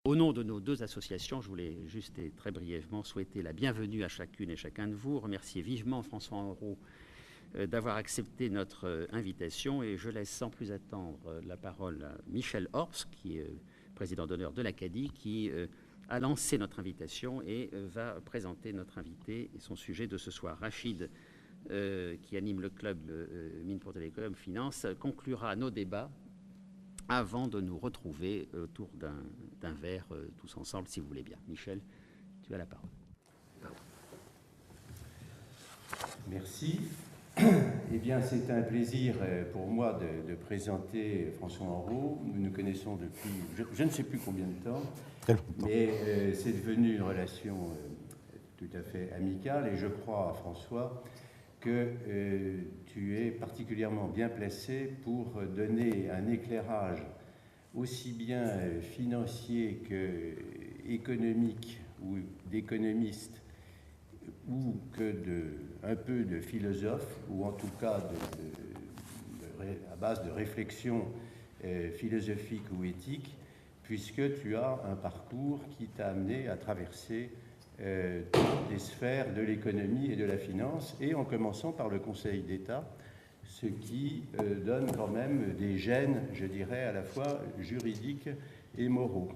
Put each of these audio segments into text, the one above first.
Au nom de nos deux associations, je voulais juste et très brièvement souhaiter la bienvenue à chacune et chacun de vous, remercier vivement François Henrot d'avoir accepté notre invitation, et je laisse sans plus attendre la parole à Michel Horps, qui est président d'honneur de l'Acadie, qui a lancé notre invitation et va présenter notre invité et son sujet de ce soir. Rachid, qui anime le club Mines pour Télécom Finance, conclura nos débats avant de nous retrouver autour d'un verre tous ensemble, si vous voulez bien. Michel, tu as la parole. Merci. Eh bien, c'est un plaisir pour moi de présenter François Henrot. Nous nous connaissons depuis je ne sais plus combien de temps, mais c'est devenu une relation tout à fait amicale, et je crois, François, que tu es particulièrement bien placé pour donner un éclairage aussi bien financier qu'économique ou d'économiste, ou que un peu de philosophe, ou en tout cas à base de réflexion philosophique ou éthique, puisque tu as un parcours qui t'a amené à traverser toutes les sphères de l'économie et de la finance, et en commençant par le Conseil d'État, ce qui donne quand même des gènes, je dirais, à la fois juridiques et moraux.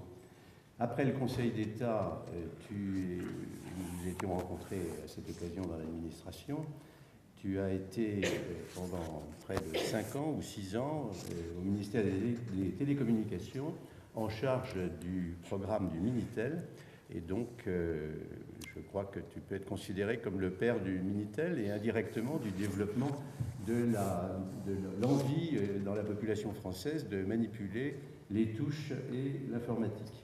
Après le Conseil d'État, nous étions rencontrés à cette occasion dans l'administration. Tu as été pendant près de 5 ans ou 6 ans au ministère des Télécommunications, en charge du programme du Minitel. Et donc, je crois que tu peux être considéré comme le père du Minitel et indirectement du développement de l'envie dans la population française de manipuler les touches et l'informatique.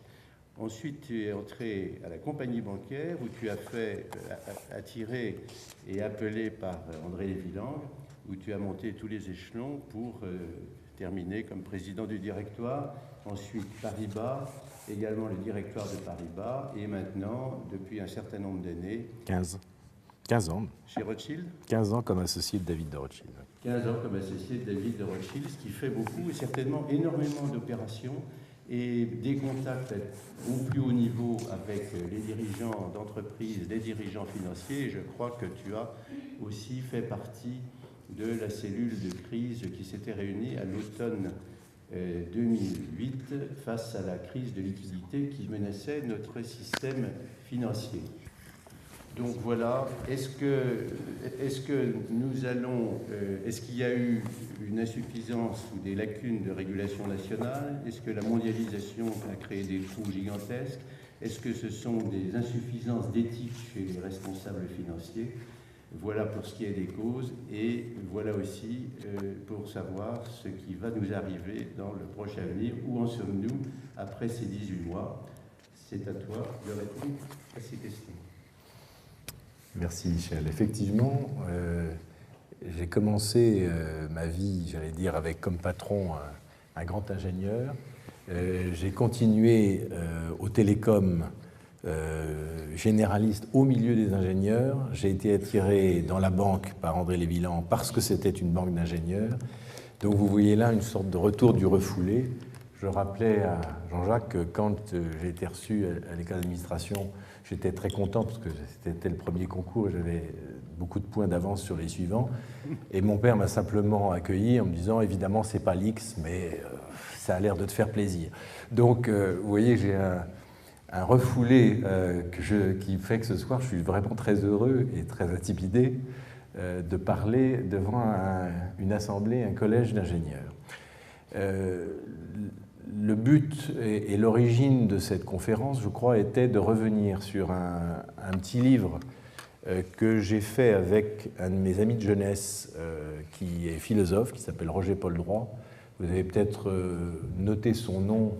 Ensuite, tu es entré à la compagnie bancaire, où tu as fait attiré et appelé par André Lévy-Lang, où tu as monté tous les échelons pour terminer comme président du directoire. Ensuite, Paribas, également le directoire de Paribas, et maintenant, depuis un certain nombre d'années... 15 ans. Chez Rothschild. 15 ans comme associé de David de Rothschild. 15 ans comme associé de David de Rothschild, ce qui fait beaucoup, et certainement énormément d'opérations et des contacts au plus haut niveau avec les dirigeants d'entreprise, les dirigeants financiers. Et je crois que tu as aussi fait partie de la cellule de crise qui s'était réunie à l'automne 2008 face à la crise de liquidité qui menaçait notre système financier. Donc voilà, est-ce qu'il y a eu une insuffisance ou des lacunes de régulation nationale? Est-ce que la mondialisation a créé des trous gigantesques? Est-ce que ce sont des insuffisances d'éthique chez les responsables financiers? Voilà pour ce qui est des causes, et voilà aussi pour savoir ce qui va nous arriver dans le prochain avenir. Où en sommes-nous après ces 18 mois? C'est à toi de répondre à ces questions. Merci Michel. Effectivement, j'ai commencé ma vie, j'allais dire, avec comme patron un grand ingénieur. J'ai continué au télécom généraliste au milieu des ingénieurs. J'ai été attiré dans la banque par André Lévy-Lang parce que c'était une banque d'ingénieurs. Donc vous voyez là une sorte de retour du refoulé. Je rappelais à Jean-Jacques que quand j'ai été reçu à l'école d'administration, j'étais très content parce que c'était le premier concours et j'avais beaucoup de points d'avance sur les suivants. Et mon père m'a simplement accueilli en me disant « Évidemment, c'est pas l'X, mais ça a l'air de te faire plaisir. » Donc, vous voyez, j'ai un refoulé qui fait que ce soir, je suis vraiment très heureux et très intimidé de parler devant une assemblée, un collège d'ingénieurs. Le but et l'origine de cette conférence, je crois, était de revenir sur un petit livre que j'ai fait avec un de mes amis de jeunesse qui est philosophe, qui s'appelle Roger-Paul Droit. Vous avez peut-être noté son nom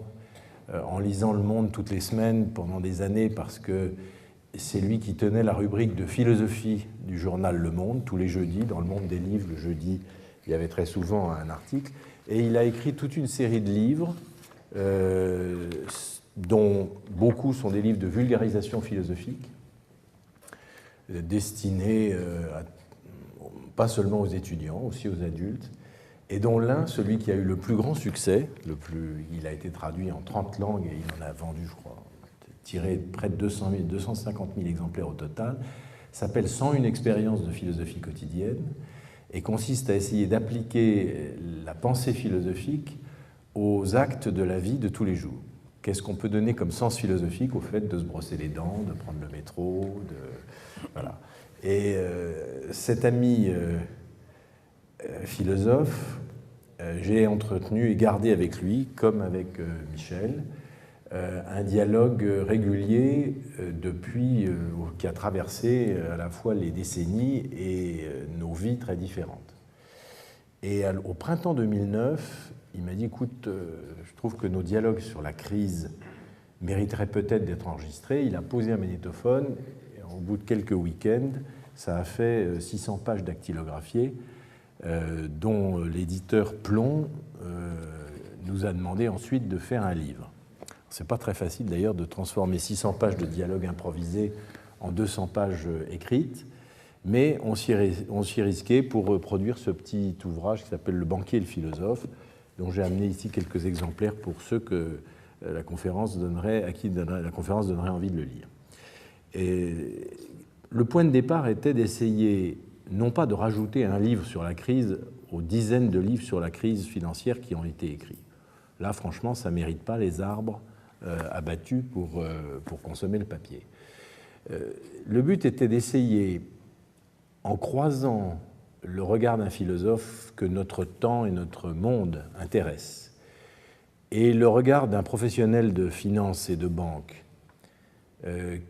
en lisant Le Monde toutes les semaines pendant des années, parce que c'est lui qui tenait la rubrique de philosophie du journal Le Monde, tous les jeudis. Dans Le Monde des livres, le jeudi, il y avait très souvent un article. Et il a écrit toute une série de livres, dont beaucoup sont des livres de vulgarisation philosophique, destinés pas seulement aux étudiants, aussi aux adultes. et dont l'un, celui qui a eu le plus grand succès, il a été traduit en 30 langues et il en a vendu, je crois, tiré près de 250 000 exemplaires au total, s'appelle « 101 expériences de philosophie quotidienne » et consiste à essayer d'appliquer la pensée philosophique aux actes de la vie de tous les jours. Qu'est-ce qu'on peut donner comme sens philosophique au fait de se brosser les dents, de prendre le métro, voilà. Et cet ami philosophe, j'ai entretenu et gardé avec lui, comme avec Michel, un dialogue régulier qui a traversé à la fois les décennies et nos vies très différentes. Et au printemps 2009, il m'a dit, écoute, je trouve que nos dialogues sur la crise mériteraient peut-être d'être enregistrés. Il a posé un magnétophone, et au bout de quelques week-ends, ça a fait 600 pages dactylographiées, dont l'éditeur Plomb nous a demandé ensuite de faire un livre. C'est pas très facile d'ailleurs de transformer 600 pages de dialogue improvisé en 200 pages écrites, mais on s'y est risqué pour produire ce petit ouvrage qui s'appelle « Le banquier et le philosophe », dont j'ai amené ici quelques exemplaires pour ceux à qui la conférence donnerait envie de le lire. Et le point de départ était d'essayer, non pas de rajouter un livre sur la crise aux dizaines de livres sur la crise financière qui ont été écrits. Là, franchement, ça ne mérite pas les arbres abattus pour consommer le papier. Le but était d'essayer, en croisant le regard d'un philosophe que notre temps et notre monde intéressent, et le regard d'un professionnel de finance et de banque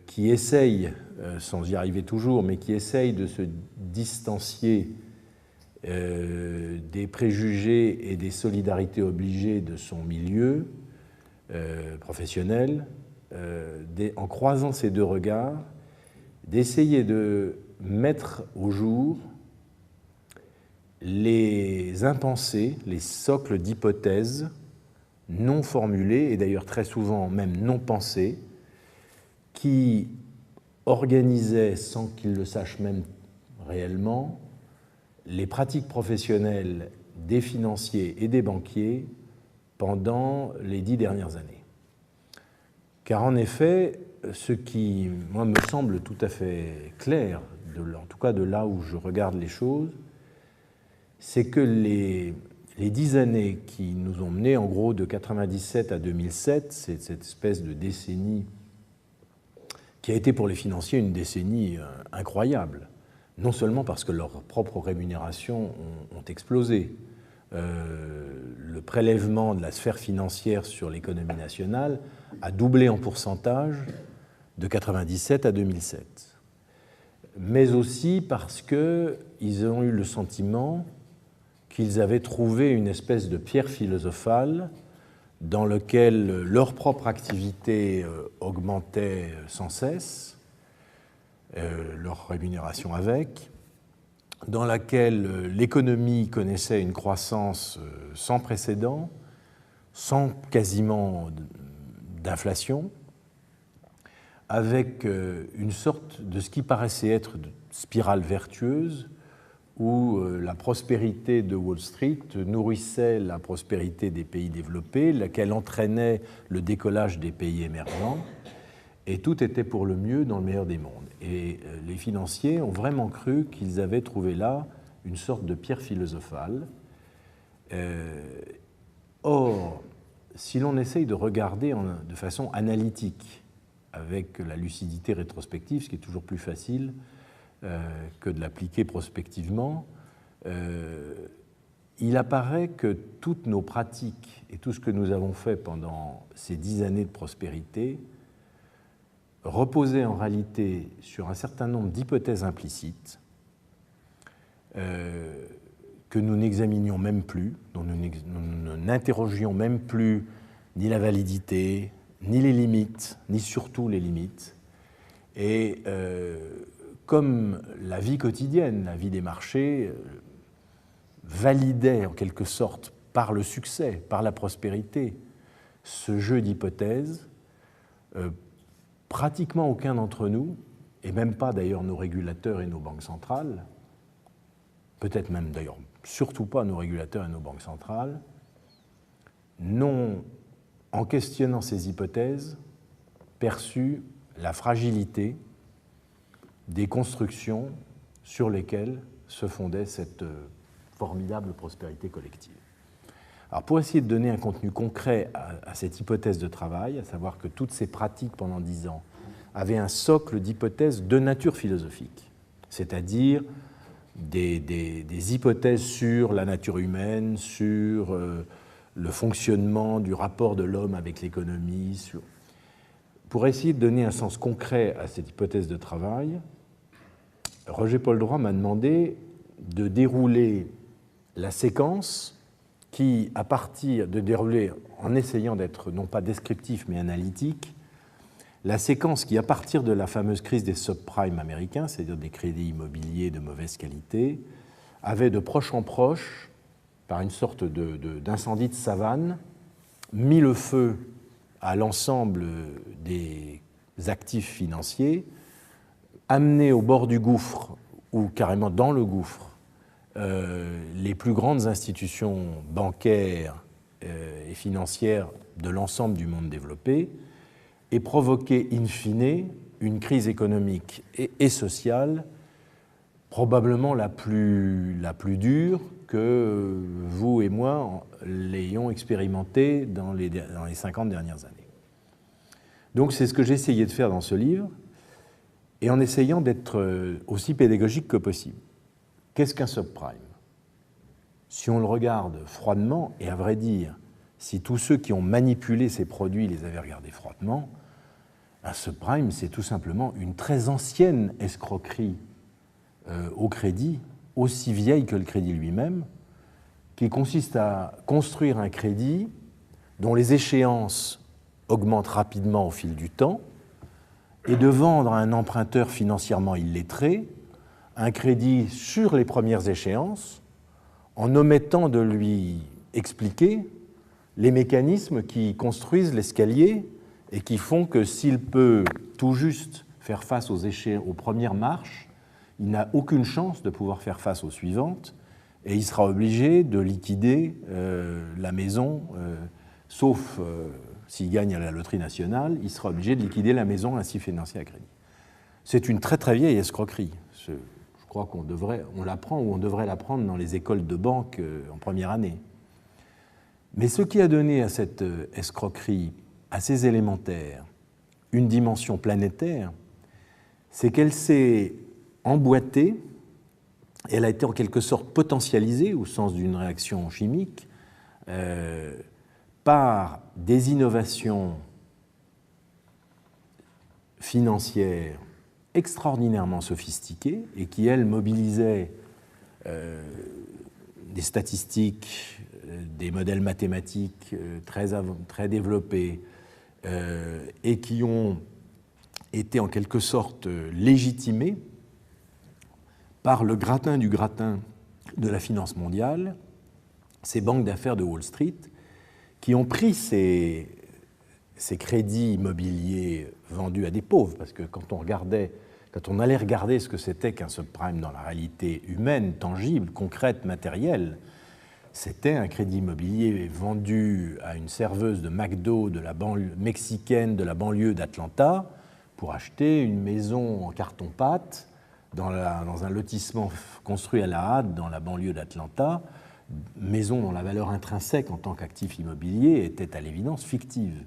qui essaye, sans y arriver toujours, mais qui essaye de se distancier des préjugés et des solidarités obligées de son milieu professionnel, en croisant ces deux regards, d'essayer de mettre au jour les impensés, les socles d'hypothèses non formulées, et d'ailleurs très souvent même non pensées, qui organisaient, sans qu'ils le sachent même réellement, les pratiques professionnelles des financiers et des banquiers pendant les 10 dernières années. Car en effet, ce qui, moi, me semble tout à fait clair, en tout cas de là où je regarde les choses, c'est que les 10 années qui nous ont menés, en gros, de 1997 à 2007, c'est cette espèce de décennie qui a été pour les financiers une décennie incroyable, non seulement parce que leurs propres rémunérations ont explosé. Le prélèvement de la sphère financière sur l'économie nationale a doublé en pourcentage de 1997 à 2007. Mais aussi parce qu'ils ont eu le sentiment qu'ils avaient trouvé une espèce de pierre philosophale dans laquelle leur propre activité augmentait sans cesse, leur rémunération avec, dans laquelle l'économie connaissait une croissance sans précédent, sans quasiment d'inflation, avec une sorte de ce qui paraissait être de spirale vertueuse, où la prospérité de Wall Street nourrissait la prospérité des pays développés, laquelle entraînait le décollage des pays émergents, et tout était pour le mieux dans le meilleur des mondes. Et les financiers ont vraiment cru qu'ils avaient trouvé là une sorte de pierre philosophale. Or, si l'on essaye de regarder de façon analytique, avec la lucidité rétrospective, ce qui est toujours plus facile que de l'appliquer prospectivement, il apparaît que toutes nos pratiques et tout ce que nous avons fait pendant ces 10 années de prospérité reposait en réalité sur un certain nombre d'hypothèses implicites que nous n'examinions même plus, dont nous n'interrogions même plus ni la validité, ni les limites, ni surtout les limites. Et comme la vie quotidienne, la vie des marchés, validait en quelque sorte par le succès, par la prospérité, ce jeu d'hypothèses, pratiquement aucun d'entre nous, et même pas d'ailleurs nos régulateurs et nos banques centrales, peut-être même d'ailleurs surtout pas nos régulateurs et nos banques centrales, n'ont, en questionnant ces hypothèses, perçu la fragilité des constructions sur lesquelles se fondait cette formidable prospérité collective. Alors pour essayer de donner un contenu concret à cette hypothèse de travail, à savoir que toutes ces pratiques pendant 10 ans avaient un socle d'hypothèses de nature philosophique, c'est-à-dire des hypothèses sur la nature humaine, sur le fonctionnement du rapport de l'homme avec l'économie. Pour essayer de donner un sens concret à cette hypothèse de travail, Roger-Paul Droit m'a demandé de dérouler la séquence qui, en essayant d'être non pas descriptif mais analytique, la séquence qui, à partir de la fameuse crise des subprimes américains, c'est-à-dire des crédits immobiliers de mauvaise qualité, avait de proche en proche, par une sorte d'incendie de savane, mis le feu à l'ensemble des actifs financiers, amené au bord du gouffre, ou carrément dans le gouffre, les plus grandes institutions bancaires et financières de l'ensemble du monde développé, et provoqué in fine une crise économique et sociale probablement la plus dure que vous et moi l'ayons expérimentée dans les 50 dernières années. Donc c'est ce que j'ai essayé de faire dans ce livre, et en essayant d'être aussi pédagogique que possible. Qu'est-ce qu'un subprime? Si on le regarde froidement, et à vrai dire, si tous ceux qui ont manipulé ces produits les avaient regardés froidement, un subprime, c'est tout simplement une très ancienne escroquerie au crédit, aussi vieille que le crédit lui-même, qui consiste à construire un crédit dont les échéances augmentent rapidement au fil du temps, et de vendre à un emprunteur financièrement illettré un crédit sur les premières échéances, en omettant de lui expliquer les mécanismes qui construisent l'escalier et qui font que s'il peut tout juste faire face aux premières marches, il n'a aucune chance de pouvoir faire face aux suivantes, et il sera obligé de liquider la maison, sauf s'il gagne à la loterie nationale, il sera obligé de liquider la maison ainsi financée à crédit. C'est une très très vieille escroquerie. Je crois on l'apprend ou on devrait l'apprendre dans les écoles de banque en première année. Mais ce qui a donné à cette escroquerie assez élémentaire une dimension planétaire, c'est qu'elle s'est emboîtée, elle a été en quelque sorte potentialisée au sens d'une réaction chimique par des innovations financières extraordinairement sophistiquées et qui, elles, mobilisaient des statistiques, des modèles mathématiques très développés et qui ont été en quelque sorte légitimés par le gratin du gratin de la finance mondiale, ces banques d'affaires de Wall Street, qui ont pris ces crédits immobiliers vendus à des pauvres, parce que quand on allait regarder ce que c'était qu'un subprime dans la réalité humaine, tangible, concrète, matérielle, c'était un crédit immobilier vendu à une serveuse de McDo de la banlieue mexicaine de la banlieue d'Atlanta pour acheter une maison en carton-pâte dans un lotissement construit à la hâte dans la banlieue d'Atlanta, maison dont la valeur intrinsèque en tant qu'actif immobilier était à l'évidence fictive,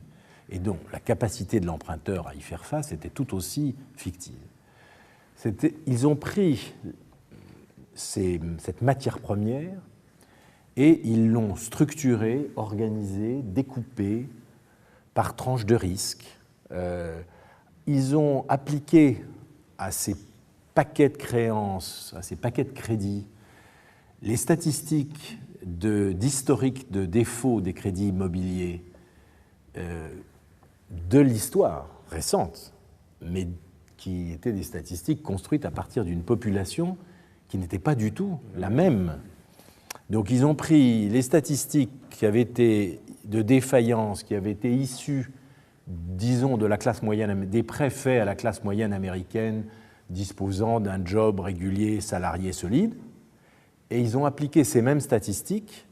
et dont la capacité de l'emprunteur à y faire face était tout aussi fictive. Ils ont pris cette matière première et ils l'ont structurée, organisée, découpée par tranches de risque. Ils ont appliqué à ces paquets de créances, à ces paquets de crédits, les statistiques d'historique de défaut des crédits immobiliers de l'histoire récente, mais qui étaient des statistiques construites à partir d'une population qui n'était pas du tout la même. Donc ils ont pris les statistiques qui avaient été de défaillance, qui avaient été issues, disons, de la classe moyenne, des prêts faits à la classe moyenne américaine disposant d'un job régulier, salarié solide, et ils ont appliqué ces mêmes statistiques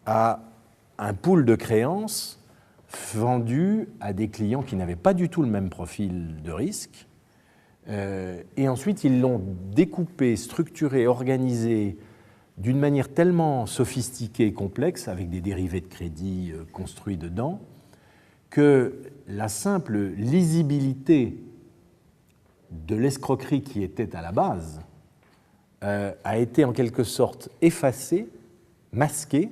à un pool de créances vendu à des clients qui n'avaient pas du tout le même profil de risque. Et ensuite, ils l'ont découpé, structuré, organisé d'une manière tellement sophistiquée et complexe, avec des dérivés de crédit construits dedans, que la simple lisibilité de l'escroquerie qui était à la base a été en quelque sorte effacée, masquée,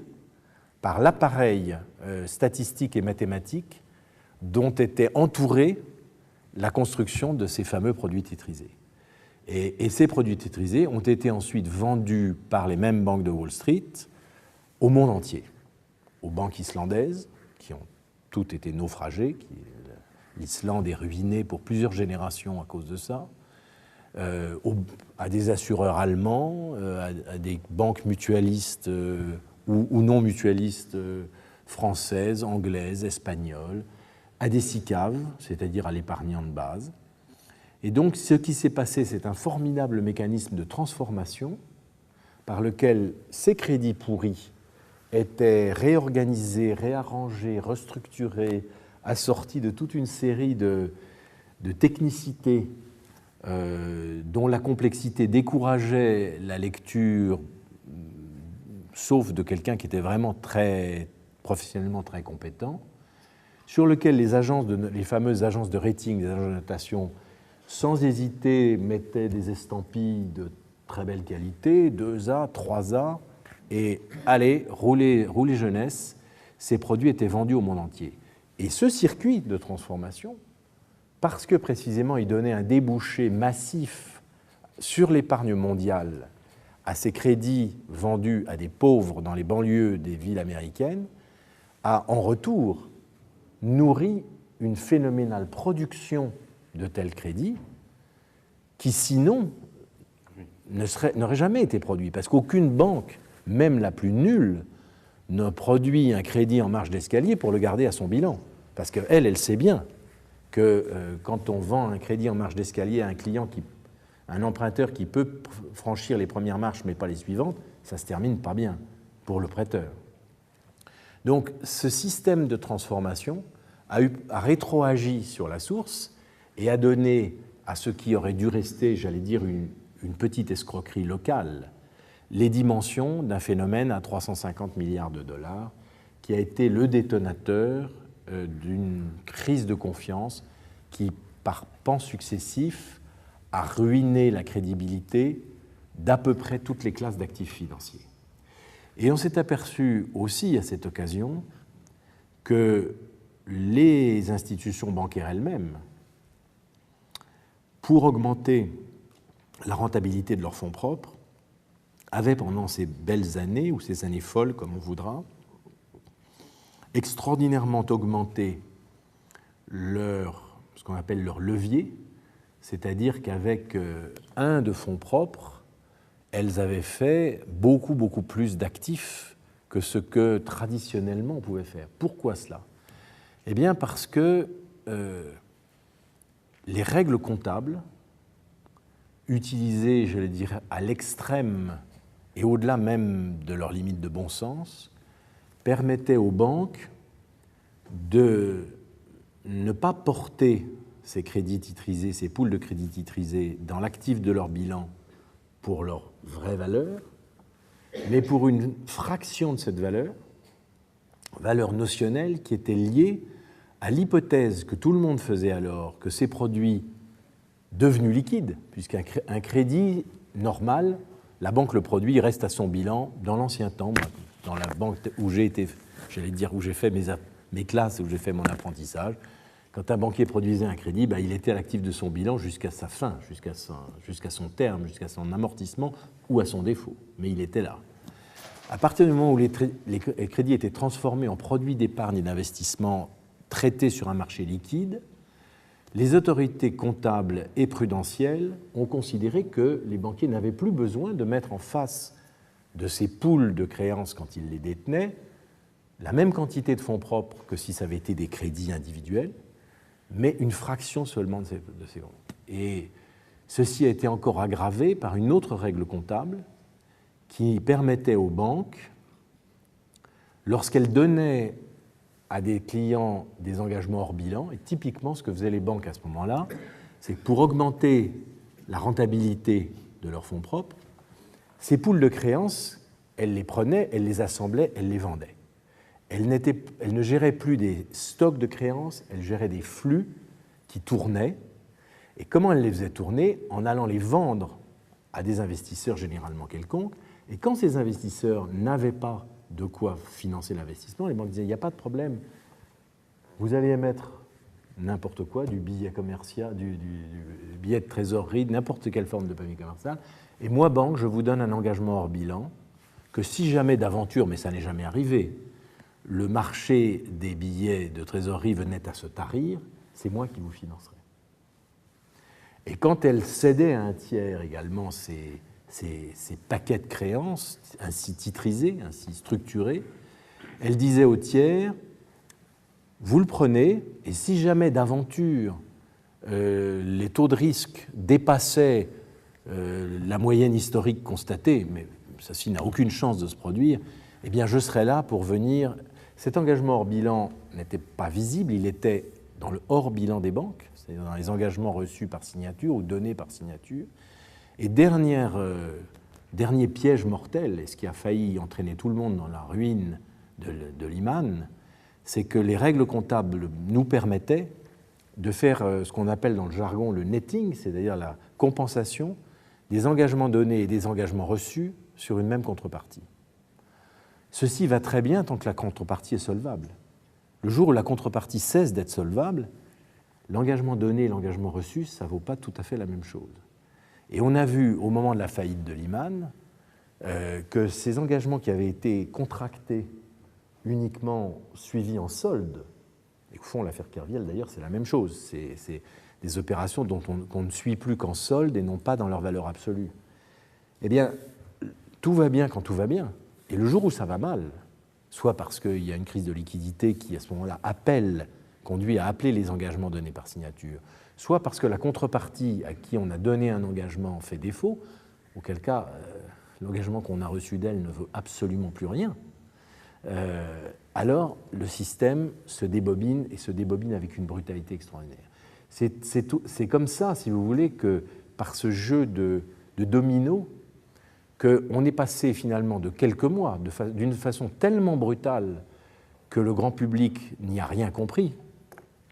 par l'appareil statistique et mathématique dont était entourée la construction de ces fameux produits titrisés. Et ces produits titrisés ont été ensuite vendus par les mêmes banques de Wall Street au monde entier, aux banques islandaises, qui ont toutes été naufragées, l'Islande est ruinée pour plusieurs générations à cause de ça, à des assureurs allemands, à des banques mutualistes ou non mutualistes françaises, anglaises, espagnoles, à des SICAV, c'est-à-dire à l'épargnant de base. Et donc, ce qui s'est passé, c'est un formidable mécanisme de transformation par lequel ces crédits pourris étaient réorganisés, réarrangés, restructurés, assortis de toute une série de technicités dont la complexité décourageait la lecture, sauf de quelqu'un qui était vraiment professionnellement très compétent, sur lequel les fameuses agences de rating, les agences de notation, sans hésiter, mettaient des estampilles de très belle qualité, 2A, 3A, et allez, roulez jeunesse, ces produits étaient vendus au monde entier. Et ce circuit de transformation, parce que précisément il donnait un débouché massif sur l'épargne mondiale à ces crédits vendus à des pauvres dans les banlieues des villes américaines, a en retour nourri une phénoménale production de tels crédits qui, sinon, n'auraient jamais été produits. Parce qu'aucune banque, même la plus nulle, ne produit un crédit en marge d'escalier pour le garder à son bilan. Parce qu'elle sait bien que quand on vend un crédit en marge d'escalier à un client, un emprunteur qui peut franchir les premières marches mais pas les suivantes, ça se termine pas bien pour le prêteur. Donc ce système de transformation a rétroagi sur la source et a donné à ce qui aurait dû rester, j'allais dire, une petite escroquerie locale, les dimensions d'un phénomène à 350 milliards de dollars qui a été le détonateur d'une crise de confiance qui, par pans successifs, a ruiné la crédibilité d'à peu près toutes les classes d'actifs financiers. Et on s'est aperçu aussi à cette occasion que les institutions bancaires elles-mêmes, pour augmenter la rentabilité de leurs fonds propres, avaient pendant ces belles années, ou ces années folles comme on voudra, extraordinairement augmenté ce qu'on appelle leur levier, c'est-à-dire qu'avec un de fonds propres, elles avaient fait beaucoup, beaucoup plus d'actifs que ce que traditionnellement on pouvait faire. Pourquoi cela ? Eh bien parce que les règles comptables, utilisées, je le dirais, à l'extrême et au-delà même de leurs limites de bon sens, permettaient aux banques de ne pas porter ces crédits titrisés, ces poules de crédits titrisés dans l'actif de leur bilan pour leur vraie valeur, mais pour une fraction de cette valeur notionnelle qui était liée à l'hypothèse que tout le monde faisait alors que ces produits devenus liquides, puisqu'un crédit normal, la banque le produit, il reste à son bilan. Dans l'ancien temps, dans la banque où j'ai été, j'allais dire où j'ai fait mes classes, où j'ai fait mon apprentissage, quand un banquier produisait un crédit, il était à l'actif de son bilan jusqu'à sa fin, jusqu'à son terme, jusqu'à son amortissement ou à son défaut. Mais il était là. À partir du moment où les crédits étaient transformés en produits d'épargne et d'investissement traités sur un marché liquide, les autorités comptables et prudentielles ont considéré que les banquiers n'avaient plus besoin de mettre en face de ces poules de créances quand ils les détenaient la même quantité de fonds propres que si ça avait été des crédits individuels, mais une fraction seulement de ces fonds. Et ceci a été encore aggravé par une autre règle comptable qui permettait aux banques, lorsqu'elles donnaient à des clients des engagements hors bilan, et typiquement ce que faisaient les banques à ce moment-là, c'est que pour augmenter la rentabilité de leurs fonds propres, ces poules de créances, elles les prenaient, elles les assemblaient, elles les vendaient. Elles ne géraient plus des stocks de créances, elles géraient des flux qui tournaient. Et comment elles les faisaient tourner? En allant les vendre à des investisseurs généralement quelconques. Et quand ces investisseurs n'avaient pas de quoi financer l'investissement, les banques disaient, il n'y a pas de problème, vous allez émettre n'importe quoi, du billet commercial, du billet de trésorerie, n'importe quelle forme de papier commercial, et moi, banque, je vous donne un engagement hors bilan, que si jamais d'aventure, mais ça n'est jamais arrivé, le marché des billets de trésorerie venait à se tarir, c'est moi qui vous financerai. Et quand elle cédait à un tiers également ces paquets de créances, ainsi titrisés, ainsi structurés, elle disait au tiers, vous le prenez, et si jamais d'aventure les taux de risque dépassaient la moyenne historique constatée, mais ceci n'a aucune chance de se produire, eh bien je serai là pour venir. Cet engagement hors bilan n'était pas visible, il était dans le hors bilan des banques, c'est-à-dire dans les engagements reçus par signature ou donnés par signature. Et dernier piège mortel, et ce qui a failli entraîner tout le monde dans la ruine de Lehman, c'est que les règles comptables nous permettaient de faire ce qu'on appelle dans le jargon le netting, c'est-à-dire la compensation des engagements donnés et des engagements reçus sur une même contrepartie. Ceci va très bien tant que la contrepartie est solvable. Le jour où la contrepartie cesse d'être solvable, l'engagement donné et l'engagement reçu, ça ne vaut pas tout à fait la même chose. Et on a vu au moment de la faillite de Lehman que ces engagements qui avaient été contractés uniquement suivis en solde, et au fond l'affaire Kerviel d'ailleurs c'est la même chose, c'est des opérations qu'on ne suit plus qu'en solde et non pas dans leur valeur absolue. Eh bien, tout va bien quand tout va bien, et le jour où ça va mal, soit parce qu'il y a une crise de liquidité qui à ce moment-là conduit à appeler les engagements donnés par signature, soit parce que la contrepartie à qui on a donné un engagement fait défaut, auquel cas l'engagement qu'on a reçu d'elle ne veut absolument plus rien, alors le système se débobine et se débobine avec une brutalité extraordinaire. C'est comme ça, si vous voulez, que par ce jeu de dominos, qu'on est passé finalement de quelques mois, d'une façon tellement brutale que le grand public n'y a rien compris,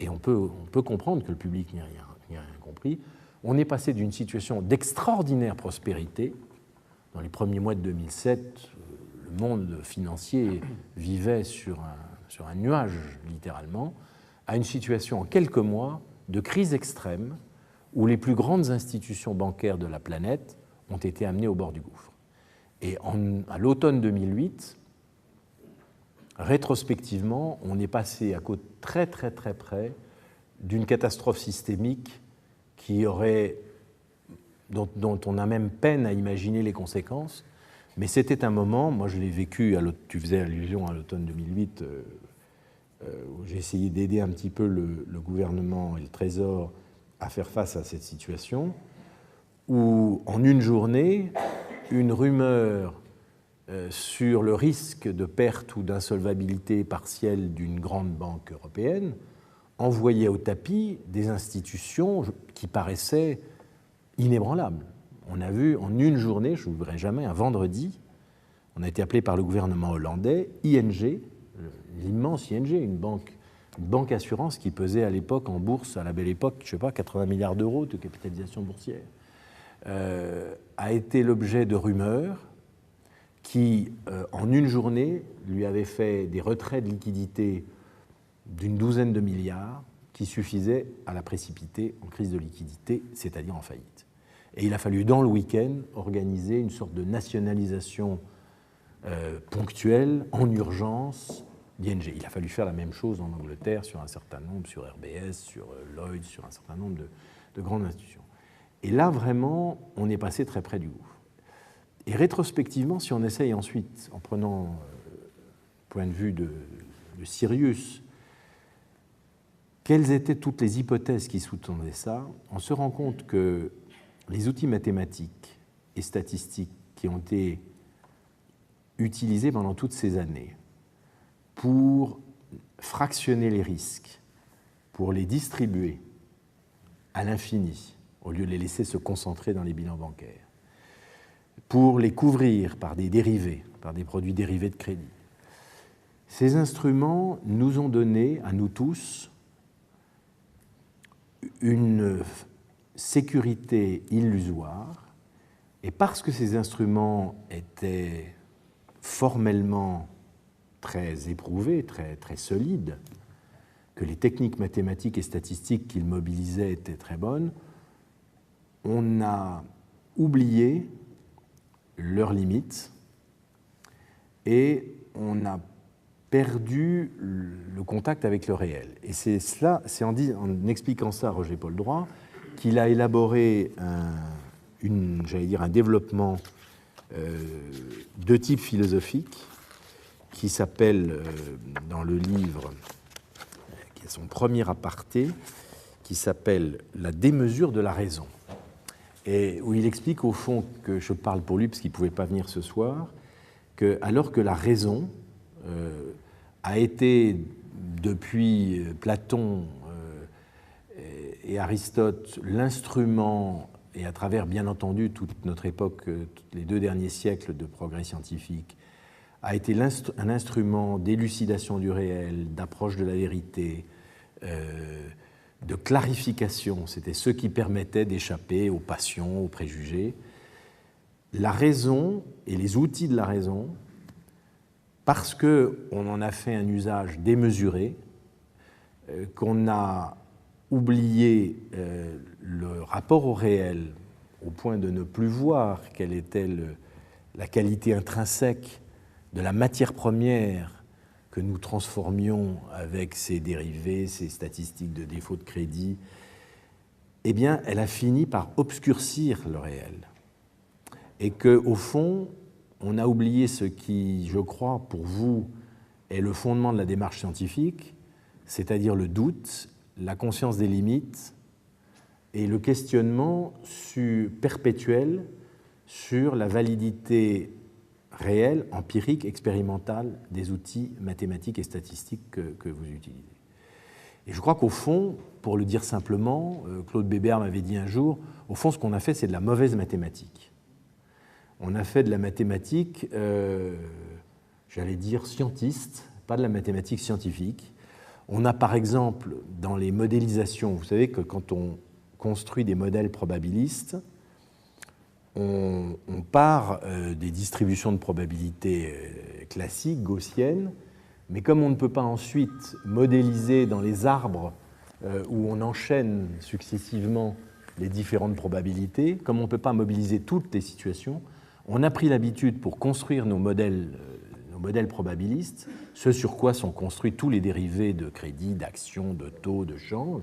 et on peut comprendre que le public n'y a rien compris, on est passé d'une situation d'extraordinaire prospérité. Dans les premiers mois de 2007, le monde financier vivait sur un nuage, littéralement, à une situation en quelques mois de crise extrême où les plus grandes institutions bancaires de la planète ont été amenées au bord du gouffre. Et à l'automne 2008, rétrospectivement, on est passé à côté très très très près d'une catastrophe systémique dont on a même peine à imaginer les conséquences. Mais c'était un moment, moi je l'ai vécu, tu faisais allusion à l'automne 2008, où j'ai essayé d'aider un petit peu le gouvernement et le Trésor à faire face à cette situation, où en une journée, une rumeur sur le risque de perte ou d'insolvabilité partielle d'une grande banque européenne envoyait au tapis des institutions qui paraissaient inébranlables. On a vu en une journée, je ne l'oublierai jamais, un vendredi, on a été appelé par le gouvernement hollandais, ING, l'immense ING, une banque assurance qui pesait à l'époque en bourse, à la belle époque, je ne sais pas, 80 milliards d'euros de capitalisation boursière, a été l'objet de rumeurs qui, en une journée, lui avaient fait des retraits de liquidités d'une douzaine de milliards qui suffisaient à la précipiter en crise de liquidité, c'est-à-dire en faillite. Et il a fallu, dans le week-end, organiser une sorte de nationalisation ponctuelle, en urgence, d'ING. Il a fallu faire la même chose en Angleterre sur un certain nombre, sur RBS, sur Lloyds, sur un certain nombre de grandes institutions. Et là, vraiment, on est passé très près du gouffre. Et rétrospectivement, si on essaye ensuite, en prenant point de vue de Sirius, quelles étaient toutes les hypothèses qui sous-tendaient ça, on se rend compte que les outils mathématiques et statistiques qui ont été utilisé pendant toutes ces années pour fractionner les risques, pour les distribuer à l'infini, au lieu de les laisser se concentrer dans les bilans bancaires, pour les couvrir par des dérivés, par des produits dérivés de crédit. Ces instruments nous ont donné, à nous tous, une sécurité illusoire, et parce que ces instruments étaient formellement très éprouvés, très, très solides, que les techniques mathématiques et statistiques qu'ils mobilisaient étaient très bonnes, on a oublié leurs limites et on a perdu le contact avec le réel. Et c'est cela, c'est en expliquant ça à Roger-Paul Droit qu'il a élaboré un développement de type philosophique qui s'appelle, dans le livre, qui est son premier aparté, qui s'appelle « La démesure de la raison ». Et où il explique au fond, que je parle pour lui parce qu'il ne pouvait pas venir ce soir, que alors que la raison a été, depuis Platon et Aristote, l'instrument, et à travers bien entendu toute notre époque, les 2 derniers siècles de progrès scientifique, a été un instrument d'élucidation du réel, d'approche de la vérité, de clarification. C'était ce qui permettait d'échapper aux passions, aux préjugés. La raison et les outils de la raison, parce qu'on en a fait un usage démesuré, qu'on a oublié le rapport au réel, au point de ne plus voir quelle était la qualité intrinsèque de la matière première que nous transformions avec ces dérivés, ces statistiques de défaut de crédit, eh bien, elle a fini par obscurcir le réel. Et qu'au fond, on a oublié ce qui, je crois, pour vous, est le fondement de la démarche scientifique, c'est-à-dire le doute, la conscience des limites et le questionnement perpétuel sur la validité réelle, empirique, expérimentale des outils mathématiques et statistiques que vous utilisez. Et je crois qu'au fond, pour le dire simplement, Claude Bébert m'avait dit un jour, au fond, ce qu'on a fait, c'est de la mauvaise mathématique. On a fait de la mathématique, j'allais dire scientiste, pas de la mathématique scientifique. On a par exemple, dans les modélisations, vous savez que quand on construit des modèles probabilistes, on part des distributions de probabilité classiques, gaussiennes, mais comme on ne peut pas ensuite modéliser dans les arbres où on enchaîne successivement les différentes probabilités, comme on ne peut pas mobiliser toutes les situations, on a pris l'habitude pour construire nos modèles probabilistes, ce sur quoi sont construits tous les dérivés de crédit, d'action, de taux, de change,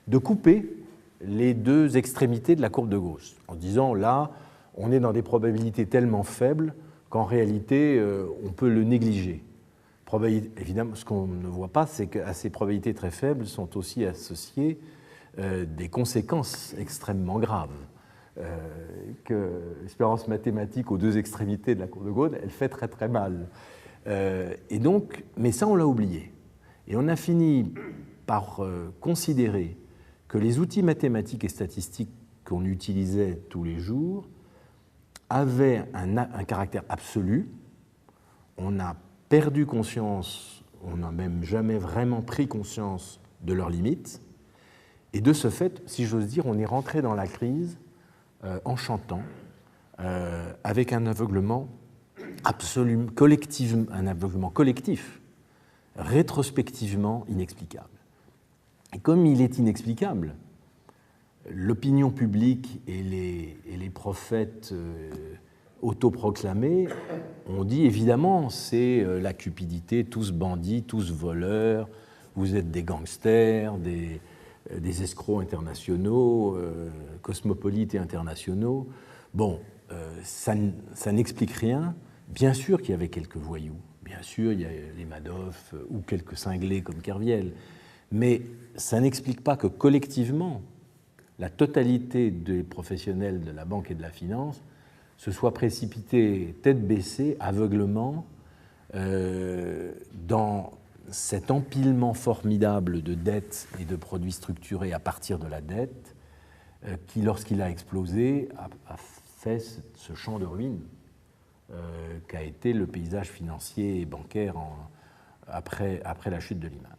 de couper les 2 extrémités de la courbe de Gauss, en disant là, on est dans des probabilités tellement faibles qu'en réalité, on peut le négliger. Évidemment, ce qu'on ne voit pas, c'est qu'à ces probabilités très faibles sont aussi associées des conséquences extrêmement graves. Que l'espérance mathématique aux 2 extrémités de la courbe de Gauss, elle fait très très mal. Et donc, mais ça, on l'a oublié. Et on a fini par considérer que les outils mathématiques et statistiques qu'on utilisait tous les jours avaient un caractère absolu. On a perdu conscience, on n'a même jamais vraiment pris conscience de leurs limites. Et de ce fait, si j'ose dire, on est rentré dans la crise en chantant, avec un aveuglement un aveuglement collectif, rétrospectivement inexplicable. Et comme il est inexplicable, l'opinion publique et les prophètes autoproclamés ont dit évidemment c'est la cupidité, tous bandits, tous voleurs, vous êtes des gangsters, des escrocs internationaux, cosmopolites et internationaux. Bon, ça n'explique rien. Bien sûr qu'il y avait quelques voyous, bien sûr il y a les Madoff ou quelques cinglés comme Kerviel, mais ça n'explique pas que collectivement, la totalité des professionnels de la banque et de la finance se soit précipité tête baissée, aveuglement, dans cet empilement formidable de dettes et de produits structurés à partir de la dette, qui, lorsqu'il a explosé, a fait ce champ de ruines qu'a été le paysage financier et bancaire après la chute de Lehman.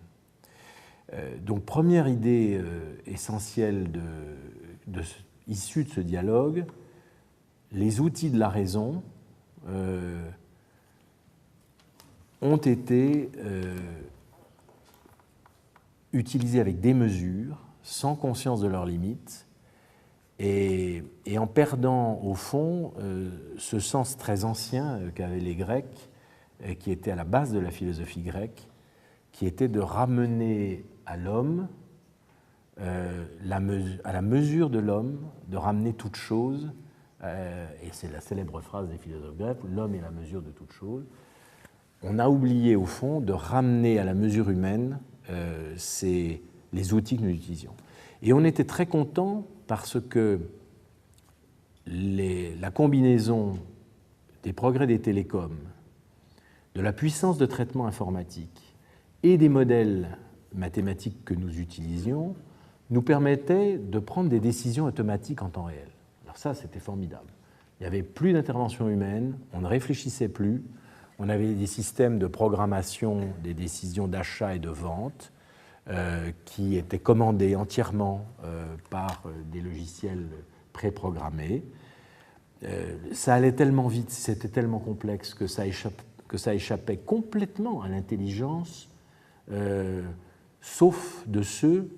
Donc, première idée essentielle issue de ce dialogue, les outils de la raison ont été utilisés avec démesure, sans conscience de leurs limites, et en perdant au fond ce sens très ancien qu'avaient les Grecs, qui était à la base de la philosophie grecque, qui était de ramener à l'homme, à la mesure de l'homme, de ramener toute chose, et c'est la célèbre phrase des philosophes grecs, l'homme est la mesure de toute chose. On a oublié au fond de ramener à la mesure humaine les outils que nous utilisions. Et on était très content parce que la combinaison des progrès des télécoms, de la puissance de traitement informatique et des modèles mathématiques que nous utilisions nous permettait de prendre des décisions automatiques en temps réel. Alors ça, c'était formidable. Il n'y avait plus d'intervention humaine, on ne réfléchissait plus, on avait des systèmes de programmation des décisions d'achat et de vente qui étaient commandés entièrement par des logiciels préprogrammés. Ça allait tellement vite, c'était tellement complexe que ça échappait complètement à l'intelligence, sauf de ceux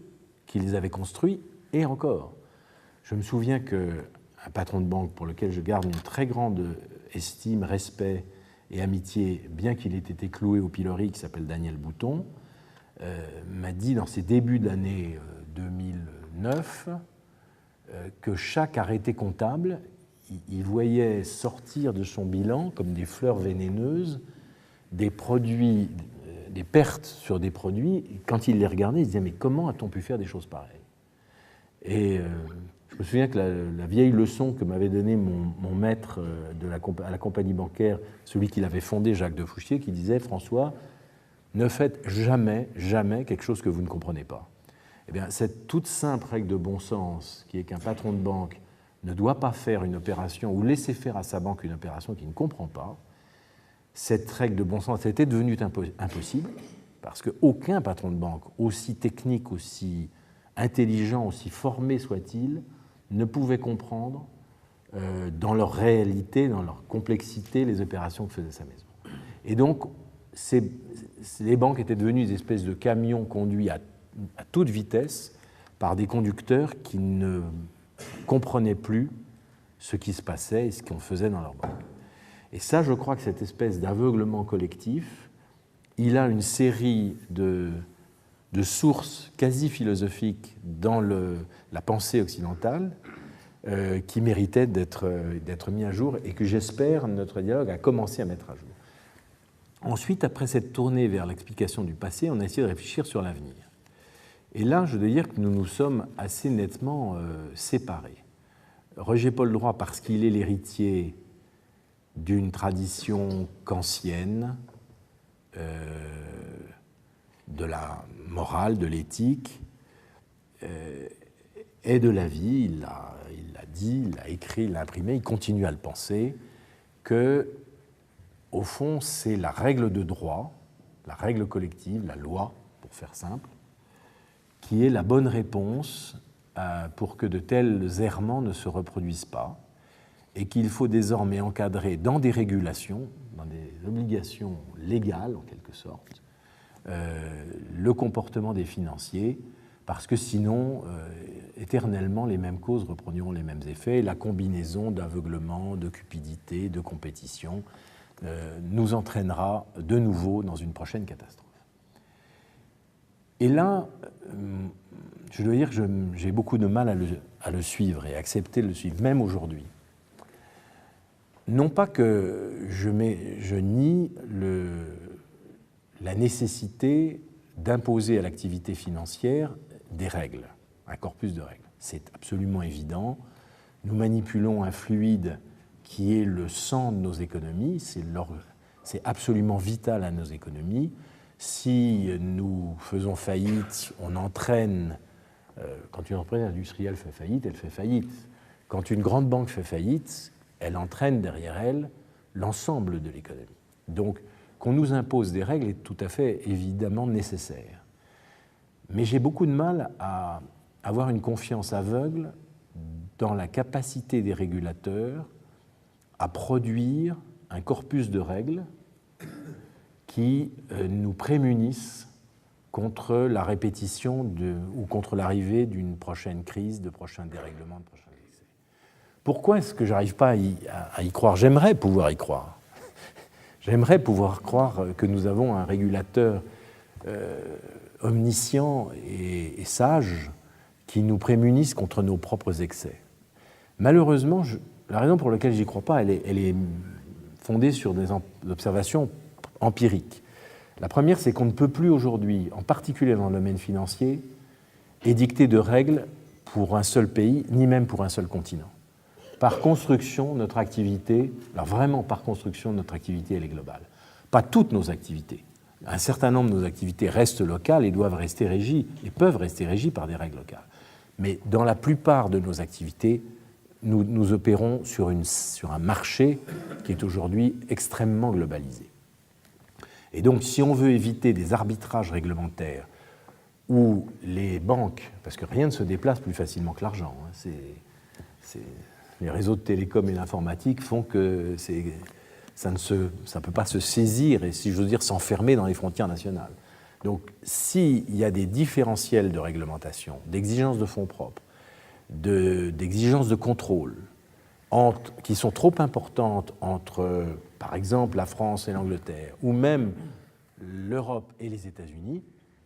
qui les avaient construits, et encore. Je me souviens qu'un patron de banque pour lequel je garde une très grande estime, respect et amitié, bien qu'il ait été cloué au pilori, qui s'appelle Daniel Bouton, m'a dit dans ses débuts d'année 2009 que chaque arrêté comptable, il voyait sortir de son bilan, comme des fleurs vénéneuses, des produits, des pertes sur des produits. Et quand il les regardait, il se disait « Mais comment a-t-on pu faire des choses pareilles ?» Et je me souviens que la vieille leçon que m'avait donnée mon maître à la compagnie bancaire, celui qui l'avait fondé, Jacques de Fouchier, qui disait « François, ne faites jamais, jamais quelque chose que vous ne comprenez pas. » Eh bien, cette toute simple règle de bon sens, qui est qu'un patron de banque ne doit pas faire une opération ou laisser faire à sa banque une opération qu'il ne comprend pas, cette règle de bon sens était devenue impossible, parce qu'aucun patron de banque, aussi technique, aussi intelligent, aussi formé soit-il, ne pouvait comprendre dans leur réalité, dans leur complexité, les opérations que faisait sa maison. Et donc, les banques étaient devenues des espèces de camions conduits à toute vitesse par des conducteurs qui ne comprenaient plus ce qui se passait et ce qu'on faisait dans leur banque. Et ça, je crois que cette espèce d'aveuglement collectif, il a une série de sources quasi philosophiques dans la pensée occidentale qui méritaient d'être mis à jour et que j'espère notre dialogue a commencé à mettre à jour. Ensuite, après cette tournée vers l'explication du passé, on a essayé de réfléchir sur l'avenir. Et là, je dois dire que nous nous sommes assez nettement séparés. Roger-Paul Droit, parce qu'il est l'héritier d'une tradition kantienne, de la morale, de l'éthique, et de la vie, il l'a dit, il l'a écrit, il l'a imprimé, il continue à le penser, que, au fond, c'est la règle de droit, la règle collective, la loi, pour faire simple, qui est la bonne réponse pour que de tels errements ne se reproduisent pas, et qu'il faut désormais encadrer dans des régulations, dans des obligations légales en quelque sorte, le comportement des financiers, parce que sinon, éternellement, les mêmes causes reproduiront les mêmes effets, et la combinaison d'aveuglement, de cupidité, de compétition nous entraînera de nouveau dans une prochaine catastrophe. Et là, je dois dire que j'ai beaucoup de mal à le suivre et à accepter de le suivre, même aujourd'hui. Non pas que je nie la nécessité d'imposer à l'activité financière des règles, un corpus de règles. C'est absolument évident. Nous manipulons un fluide qui est le sang de nos économies, c'est absolument vital à nos économies. Si nous faisons faillite, on entraîne, quand une entreprise industrielle fait faillite, elle fait faillite. Quand une grande banque fait faillite, elle entraîne derrière elle l'ensemble de l'économie. Donc, qu'on nous impose des règles est tout à fait évidemment nécessaire. Mais j'ai beaucoup de mal à avoir une confiance aveugle dans la capacité des régulateurs à produire un corpus de règles qui nous prémunissent contre la répétition ou contre l'arrivée d'une prochaine crise, de prochains dérèglements, de prochains excès. Pourquoi est-ce que je n'arrive pas à y croire? J'aimerais pouvoir y croire. J'aimerais pouvoir croire que nous avons un régulateur omniscient et sage qui nous prémunisse contre nos propres excès. Malheureusement, la raison pour laquelle je n'y crois pas, elle est fondée sur des observations empiriques. La première, c'est qu'on ne peut plus aujourd'hui, en particulier dans le domaine financier, édicter de règles pour un seul pays, ni même pour un seul continent. Par construction, notre activité, alors vraiment par construction, notre activité, elle est globale. Pas toutes nos activités. Un certain nombre de nos activités restent locales et doivent rester régies, et peuvent rester régies par des règles locales. Mais dans la plupart de nos activités, nous opérons sur un marché qui est aujourd'hui extrêmement globalisé. Et donc, si on veut éviter des arbitrages réglementaires où les banques, parce que rien ne se déplace plus facilement que l'argent, hein, les réseaux de télécom et l'informatique font que ça ne peut pas se saisir et, si j'ose dire, s'enfermer dans les frontières nationales. Donc, s'il y a des différentiels de réglementation, d'exigences de fonds propres, d'exigences de contrôle qui sont trop importantes entre, par exemple, la France et l'Angleterre, ou même l'Europe et les États-Unis,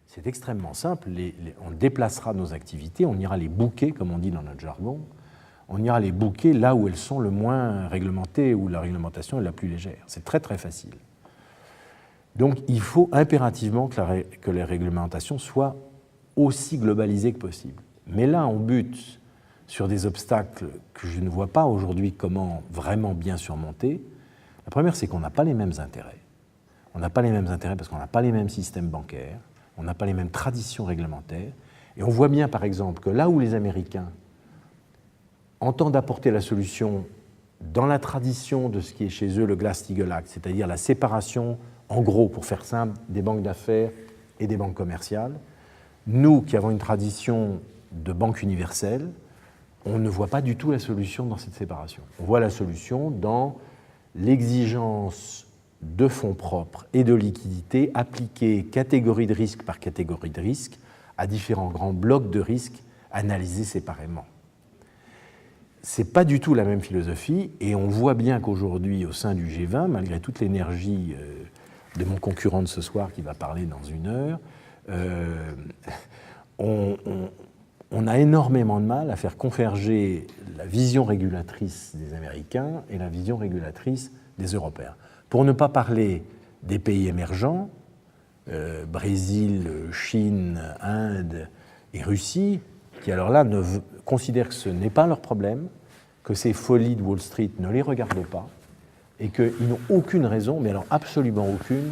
c'est extrêmement simple. On déplacera nos activités, on ira les booker, comme on dit dans notre jargon, on ira les booker là où elles sont le moins réglementées, où la réglementation est la plus légère. C'est très très facile. Donc il faut impérativement que les réglementations soient aussi globalisées que possible. Mais là, on bute sur des obstacles que je ne vois pas aujourd'hui comment vraiment bien surmonter. La première, c'est qu'on n'a pas les mêmes intérêts. On n'a pas les mêmes intérêts parce qu'on n'a pas les mêmes systèmes bancaires, on n'a pas les mêmes traditions réglementaires. Et on voit bien, par exemple, que là où les Américains entendent apporter la solution dans la tradition de ce qui est chez eux le Glass-Steagall Act, c'est-à-dire la séparation, en gros, pour faire simple, des banques d'affaires et des banques commerciales, nous qui avons une tradition de banque universelle, on ne voit pas du tout la solution dans cette séparation. On voit la solution dans l'exigence de fonds propres et de liquidités appliquées catégorie de risque par catégorie de risque à différents grands blocs de risques analysés séparément. Ce n'est pas du tout la même philosophie et on voit bien qu'aujourd'hui, au sein du G20, malgré toute l'énergie de mon concurrent de ce soir qui va parler dans une heure, on a énormément de mal à faire converger la vision régulatrice des Américains et la vision régulatrice des Européens. Pour ne pas parler des pays émergents, Brésil, Chine, Inde et Russie, qui alors là considèrent que ce n'est pas leur problème, que ces folies de Wall Street ne les regardent pas, et qu'ils n'ont aucune raison, mais alors absolument aucune,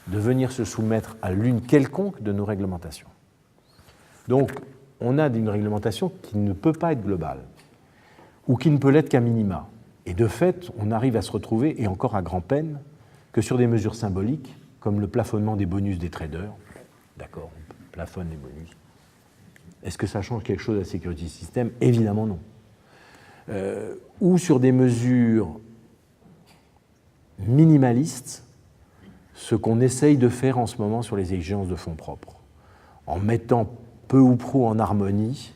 de venir se soumettre à l'une quelconque de nos réglementations. Donc, on a une réglementation qui ne peut pas être globale, ou qui ne peut l'être qu'à minima. Et de fait, on arrive à se retrouver, et encore à grand-peine, que sur des mesures symboliques, comme le plafonnement des bonus des traders. D'accord, on plafonne les bonus. Est-ce que ça change quelque chose à la Security System? Évidemment non. Ou sur des mesures minimalistes, ce qu'on essaye de faire en ce moment sur les exigences de fonds propres, en mettant peu ou prou en harmonie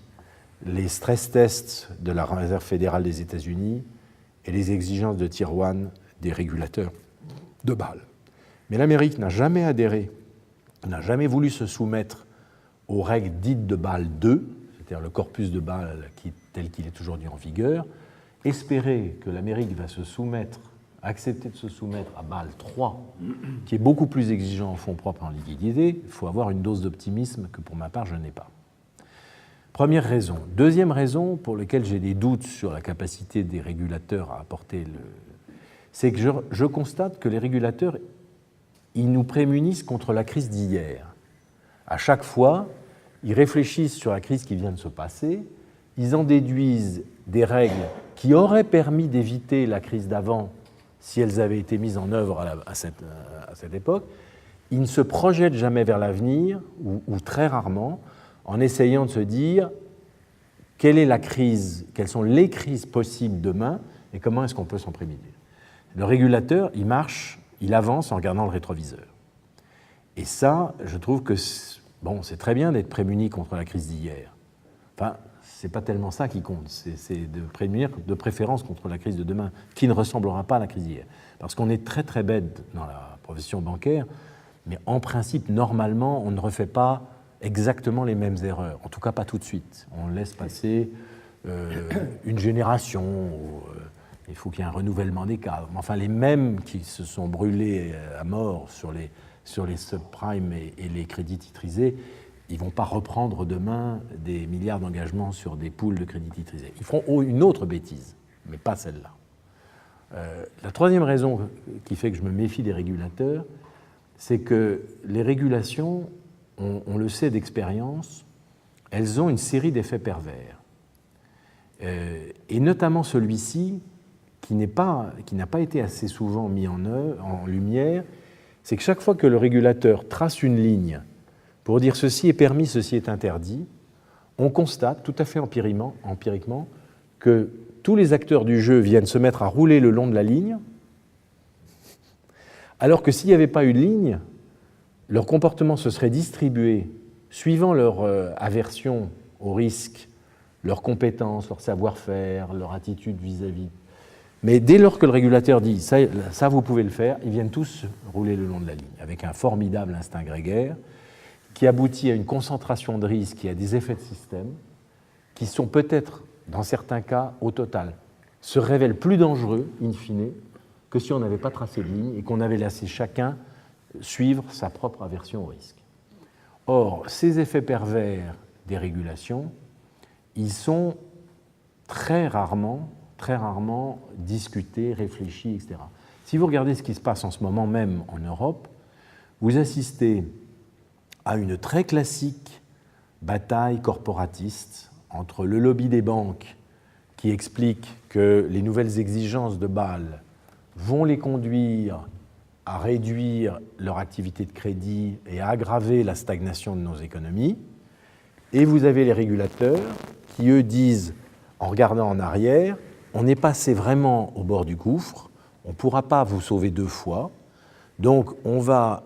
les stress tests de la Réserve fédérale des États-Unis et les exigences de Tier 1 des régulateurs de Bâle. Mais l'Amérique n'a jamais adhéré, n'a jamais voulu se soumettre aux règles dites de Bâle 2, c'est-à-dire le corpus de Bâle tel qu'il est aujourd'hui en vigueur. Espérer que l'Amérique va se soumettre, accepter de se soumettre à Bâle 3, qui est beaucoup plus exigeant en fonds propres et en liquidité, il faut avoir une dose d'optimisme que pour ma part je n'ai pas. Première raison. Deuxième raison pour laquelle j'ai des doutes sur la capacité des régulateurs à apporter c'est que je constate que les régulateurs, ils nous prémunissent contre la crise d'hier. À chaque fois, ils réfléchissent sur la crise qui vient de se passer, ils en déduisent des règles qui auraient permis d'éviter la crise d'avant si elles avaient été mises en œuvre à cette époque. Ils ne se projettent jamais vers l'avenir, ou très rarement, en essayant de se dire quelle est la crise, quelles sont les crises possibles demain et comment est-ce qu'on peut s'en prémunir. Le régulateur, il marche, il avance en regardant le rétroviseur. Et ça, je trouve que c'est très bien d'être prémuni contre la crise d'hier. Enfin, c'est pas tellement ça qui compte, c'est de prémunir de préférence contre la crise de demain, qui ne ressemblera pas à la crise d'hier. Parce qu'on est très très bête dans la profession bancaire, mais en principe, normalement, on ne refait pas exactement les mêmes erreurs. En tout cas, pas tout de suite. On laisse passer une génération, il faut qu'il y ait un renouvellement des cadres. Enfin, les mêmes qui se sont brûlés à mort sur les subprimes et les crédits titrisés, ils ne vont pas reprendre demain des milliards d'engagements sur des pools de crédits titrisés. Ils feront une autre bêtise, mais pas celle-là. La troisième raison qui fait que je me méfie des régulateurs, c'est que les régulations, on le sait d'expérience, elles ont une série d'effets pervers. Et notamment celui-ci, qui n'a pas été assez souvent mis en lumière, c'est que chaque fois que le régulateur trace une ligne pour dire ceci est permis, ceci est interdit, on constate tout à fait empiriquement que tous les acteurs du jeu viennent se mettre à rouler le long de la ligne, alors que s'il n'y avait pas eu de ligne, leur comportement se serait distribué suivant leur aversion au risque, leurs compétences, leur savoir-faire, leur attitude vis-à-vis. Mais dès lors que le régulateur dit ça vous pouvez le faire, ils viennent tous rouler le long de la ligne, avec un formidable instinct grégaire qui aboutit à une concentration de risque et à des effets de système qui sont peut-être, dans certains cas, au total, se révèlent plus dangereux, in fine, que si on n'avait pas tracé de ligne et qu'on avait laissé chacun suivre sa propre aversion au risque. Or, ces effets pervers des régulations, ils sont très rarement discutés, réfléchis, etc. Si vous regardez ce qui se passe en ce moment même en Europe, vous assistez à une très classique bataille corporatiste entre le lobby des banques qui explique que les nouvelles exigences de Bâle vont les conduire à réduire leur activité de crédit et à aggraver la stagnation de nos économies. Et vous avez les régulateurs qui, eux, disent, en regardant en arrière, on est passé vraiment au bord du gouffre, on ne pourra pas vous sauver deux fois, donc on va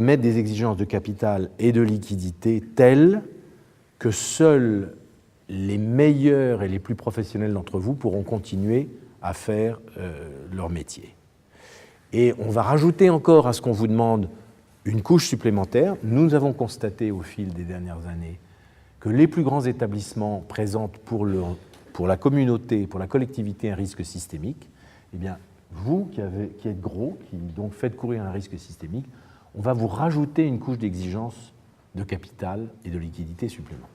mettre des exigences de capital et de liquidité telles que seuls les meilleurs et les plus professionnels d'entre vous pourront continuer à faire leur métier. Et on va rajouter encore à ce qu'on vous demande une couche supplémentaire. Nous avons constaté au fil des dernières années que les plus grands établissements présentent pour la communauté, pour la collectivité, un risque systémique. Eh bien, vous qui êtes gros, qui donc faites courir un risque systémique, on va vous rajouter une couche d'exigence de capital et de liquidité supplémentaire.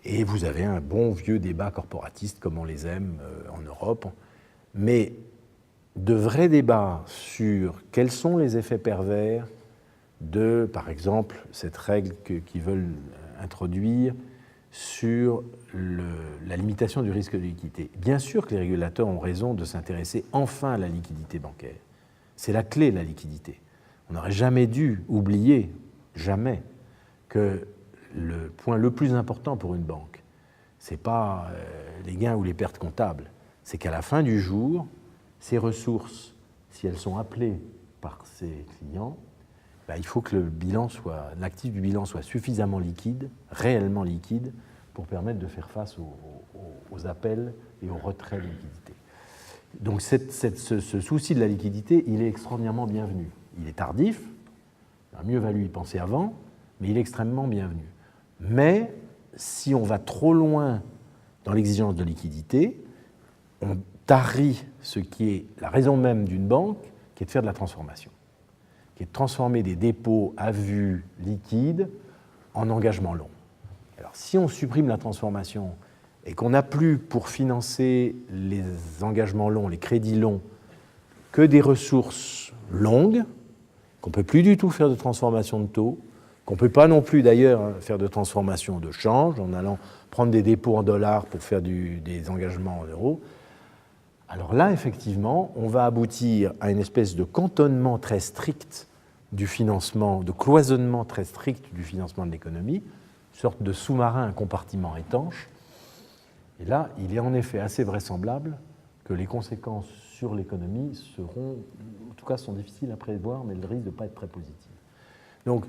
Et vous avez un bon vieux débat corporatiste comme on les aime en Europe, mais de vrais débats sur quels sont les effets pervers de, par exemple, cette règle qu'ils veulent introduire sur la limitation du risque de liquidité. Bien sûr que les régulateurs ont raison de s'intéresser enfin à la liquidité bancaire. C'est la clé, la liquidité. On n'aurait jamais dû oublier, jamais, que le point le plus important pour une banque, ce n'est pas les gains ou les pertes comptables, c'est qu'à la fin du jour, ces ressources, si elles sont appelées par ses clients, il faut que l'actif du bilan soit suffisamment liquide, réellement liquide, pour permettre de faire face aux appels et aux retraits de liquidité. Donc ce souci de la liquidité, il est extraordinairement bienvenu. Il est tardif, il aurait mieux valu y penser avant, mais il est extrêmement bienvenu. Mais si on va trop loin dans l'exigence de liquidité, on tarit ce qui est la raison même d'une banque, qui est de faire de la transformation, qui est de transformer des dépôts à vue liquides en engagement long. Alors, si on supprime la transformation et qu'on n'a plus pour financer les engagements longs, les crédits longs, que des ressources longues, qu'on ne peut plus du tout faire de transformation de taux, qu'on ne peut pas non plus d'ailleurs faire de transformation de change en allant prendre des dépôts en dollars pour faire des engagements en euros, alors là, effectivement, on va aboutir à une espèce de cantonnement très strict du financement, de cloisonnement très strict du financement de l'économie, une sorte de sous-marin, un compartiment étanche. Et là, il est en effet assez vraisemblable que les conséquences sur l'économie seront, en tout cas, sont difficiles à prévoir, mais le risque de ne pas être très positif. Donc,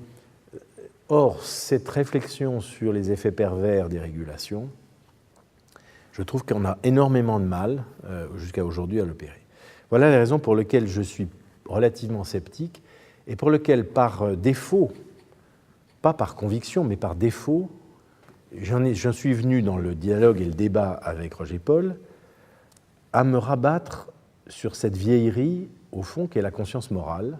or, cette réflexion sur les effets pervers des régulations, je trouve qu'on a énormément de mal, jusqu'à aujourd'hui, à l'opérer. Voilà les raisons pour lesquelles je suis relativement sceptique et pour lesquelles, par défaut, pas par conviction, mais par défaut, j'en suis venu dans le dialogue et le débat avec Roger Paul à me rabattre sur cette vieillerie, au fond, qu'est la conscience morale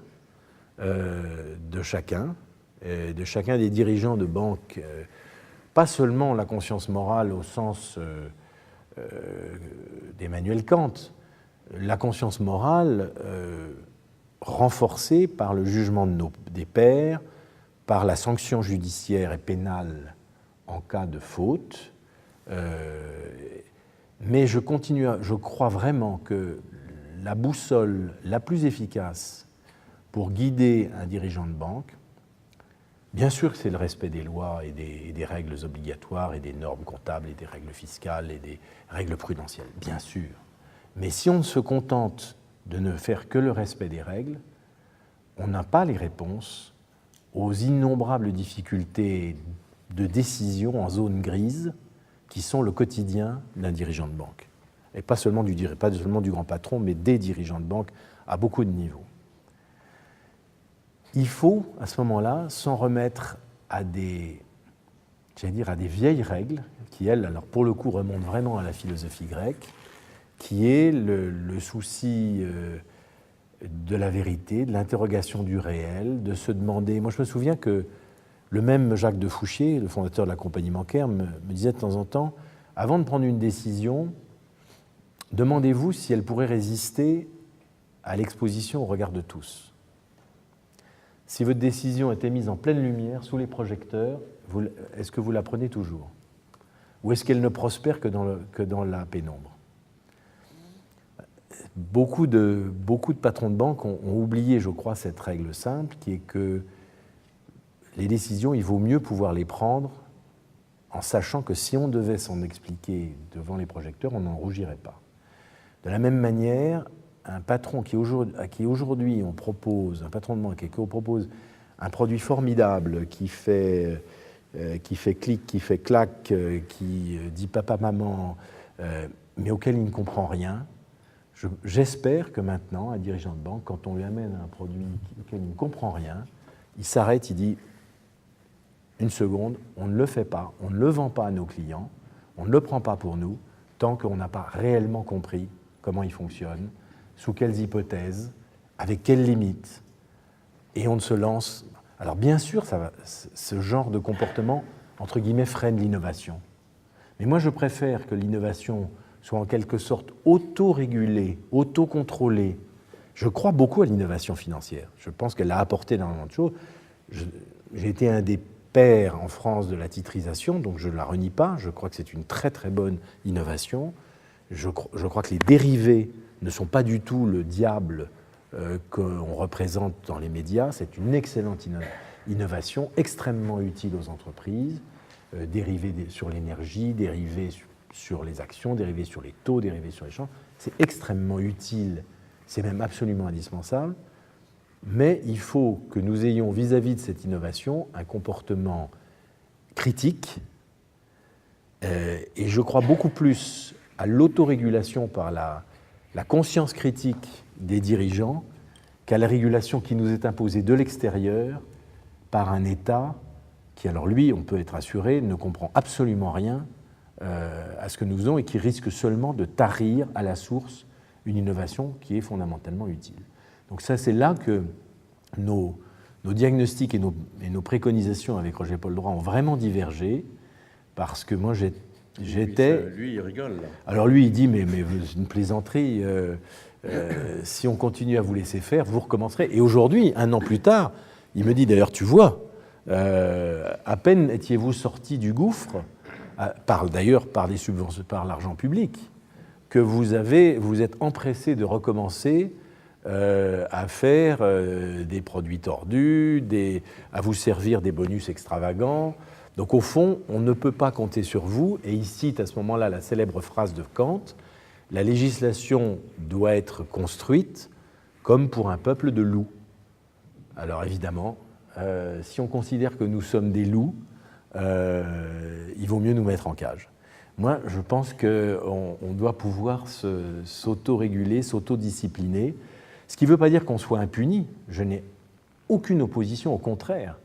de chacun des dirigeants de banques, pas seulement la conscience morale au sens d'Emmanuel Kant, la conscience morale renforcée par le jugement des pairs, par la sanction judiciaire et pénale en cas de faute. Mais je crois vraiment que la boussole la plus efficace pour guider un dirigeant de banque, bien sûr que c'est le respect des lois et des règles obligatoires et des normes comptables et des règles fiscales et des règles prudentielles, bien sûr. Mais si on se contente de ne faire que le respect des règles, on n'a pas les réponses aux innombrables difficultés de décision en zone grise qui sont le quotidien d'un dirigeant de banque. Et pas seulement du grand patron, mais des dirigeants de banque à beaucoup de niveaux. Il faut, à ce moment-là, s'en remettre à des vieilles règles qui, elles, alors pour le coup, remontent vraiment à la philosophie grecque, qui est le souci de la vérité, de l'interrogation du réel, de se demander... Moi, je me souviens que le même Jacques de Fouchier, le fondateur de la compagnie bancaire, me disait de temps en temps, avant de prendre une décision, demandez-vous si elle pourrait résister à l'exposition au regard de tous. Si votre décision était mise en pleine lumière, sous les projecteurs, est-ce que vous la prenez toujours? Ou est-ce qu'elle ne prospère que dans la pénombre? Beaucoup de patrons de banque ont oublié, je crois, cette règle simple, qui est que les décisions, il vaut mieux pouvoir les prendre en sachant que si on devait s'en expliquer devant les projecteurs, on n'en rougirait pas. De la même manière, un patron à qui aujourd'hui on propose, un patron de banque qui propose un produit formidable qui fait clic, qui fait clac, qui dit papa, maman, mais auquel il ne comprend rien, j'espère que maintenant, un dirigeant de banque, quand on lui amène un produit auquel il ne comprend rien, il s'arrête, il dit une seconde, on ne le fait pas, on ne le vend pas à nos clients, on ne le prend pas pour nous, tant qu'on n'a pas réellement compris comment il fonctionne, sous quelles hypothèses, avec quelles limites, et on ne se lance... Alors bien sûr, ce genre de comportement, entre guillemets, freine l'innovation. Mais moi, je préfère que l'innovation soit en quelque sorte auto-régulée, auto-contrôlée. Je crois beaucoup à l'innovation financière. Je pense qu'elle a apporté énormément de choses. J'ai été un des pères en France de la titrisation, donc je ne la renie pas. Je crois que c'est une très très bonne innovation. Je crois que les dérivés ne sont pas du tout le diable qu'on représente dans les médias. C'est une excellente innovation, extrêmement utile aux entreprises, dérivés sur l'énergie, dérivés sur les actions, dérivés sur les taux, dérivés sur les changes. C'est extrêmement utile, c'est même absolument indispensable. Mais il faut que nous ayons vis-à-vis de cette innovation un comportement critique. Et je crois beaucoup plus à l'autorégulation par la conscience critique des dirigeants qu'à la régulation qui nous est imposée de l'extérieur par un État qui, alors lui, on peut être assuré, ne comprend absolument rien à ce que nous faisons et qui risque seulement de tarir à la source une innovation qui est fondamentalement utile. Donc ça, c'est là que nos nos diagnostics et nos préconisations avec Roger-Paul Droit ont vraiment divergé, parce que moi j'étais... Lui, il rigole. Là. Alors lui, il dit, mais c'est une plaisanterie, si on continue à vous laisser faire, vous recommencerez. Et aujourd'hui, 1 an plus tard, il me dit, d'ailleurs, tu vois, à peine étiez-vous sorti du gouffre, d'ailleurs par des subventions, par l'argent public, que vous êtes empressé de recommencer à faire des produits tordus, à vous servir des bonus extravagants. Donc au fond, on ne peut pas compter sur vous. Et il cite à ce moment-là la célèbre phrase de Kant, « La législation doit être construite comme pour un peuple de loups ». Alors évidemment, si on considère que nous sommes des loups, il vaut mieux nous mettre en cage. Moi, je pense qu'on doit pouvoir s'auto-réguler, s'auto-discipliner, ce qui ne veut pas dire qu'on soit impuni. Je n'ai aucune opposition, au contraire,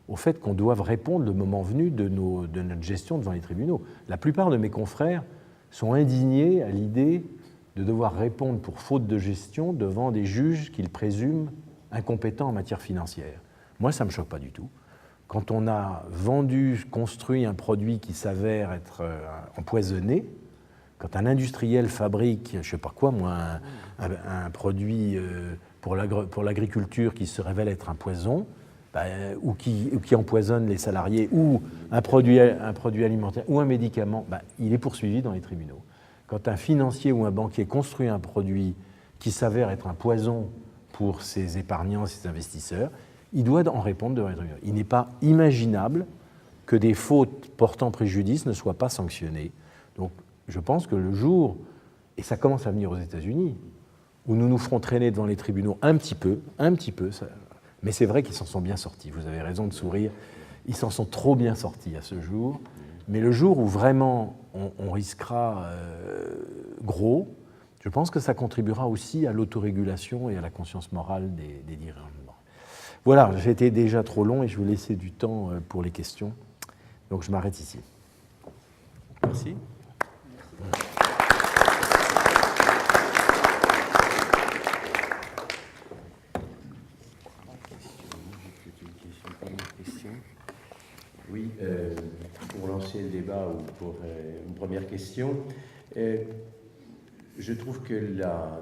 au fait qu'on doive répondre le moment venu de notre gestion devant les tribunaux. La plupart de mes confrères sont indignés à l'idée de devoir répondre pour faute de gestion devant des juges qu'ils présument incompétents en matière financière. Moi, ça ne me choque pas du tout. Quand on a construit un produit qui s'avère être empoisonné, quand un industriel fabrique, je ne sais pas quoi, moi, un produit pour l'agriculture qui se révèle être un poison, ou qui empoisonne les salariés, ou un produit alimentaire, ou un médicament, il est poursuivi dans les tribunaux. Quand un financier ou un banquier construit un produit qui s'avère être un poison pour ses épargnants, ses investisseurs, il doit en répondre devant les tribunaux. Il n'est pas imaginable que des fautes portant préjudice ne soient pas sanctionnées. Donc je pense que le jour, et ça commence à venir aux États-Unis, où nous nous ferons traîner devant les tribunaux un petit peu, mais c'est vrai qu'ils s'en sont bien sortis, vous avez raison de sourire, ils s'en sont trop bien sortis à ce jour, mais le jour où vraiment on risquera gros, je pense que ça contribuera aussi à l'autorégulation et à la conscience morale des dirigeants. Voilà, j'ai été déjà trop long et je vais laisser du temps pour les questions, donc je m'arrête ici. Merci. Oui, pour lancer le débat ou pour une première question, je trouve que la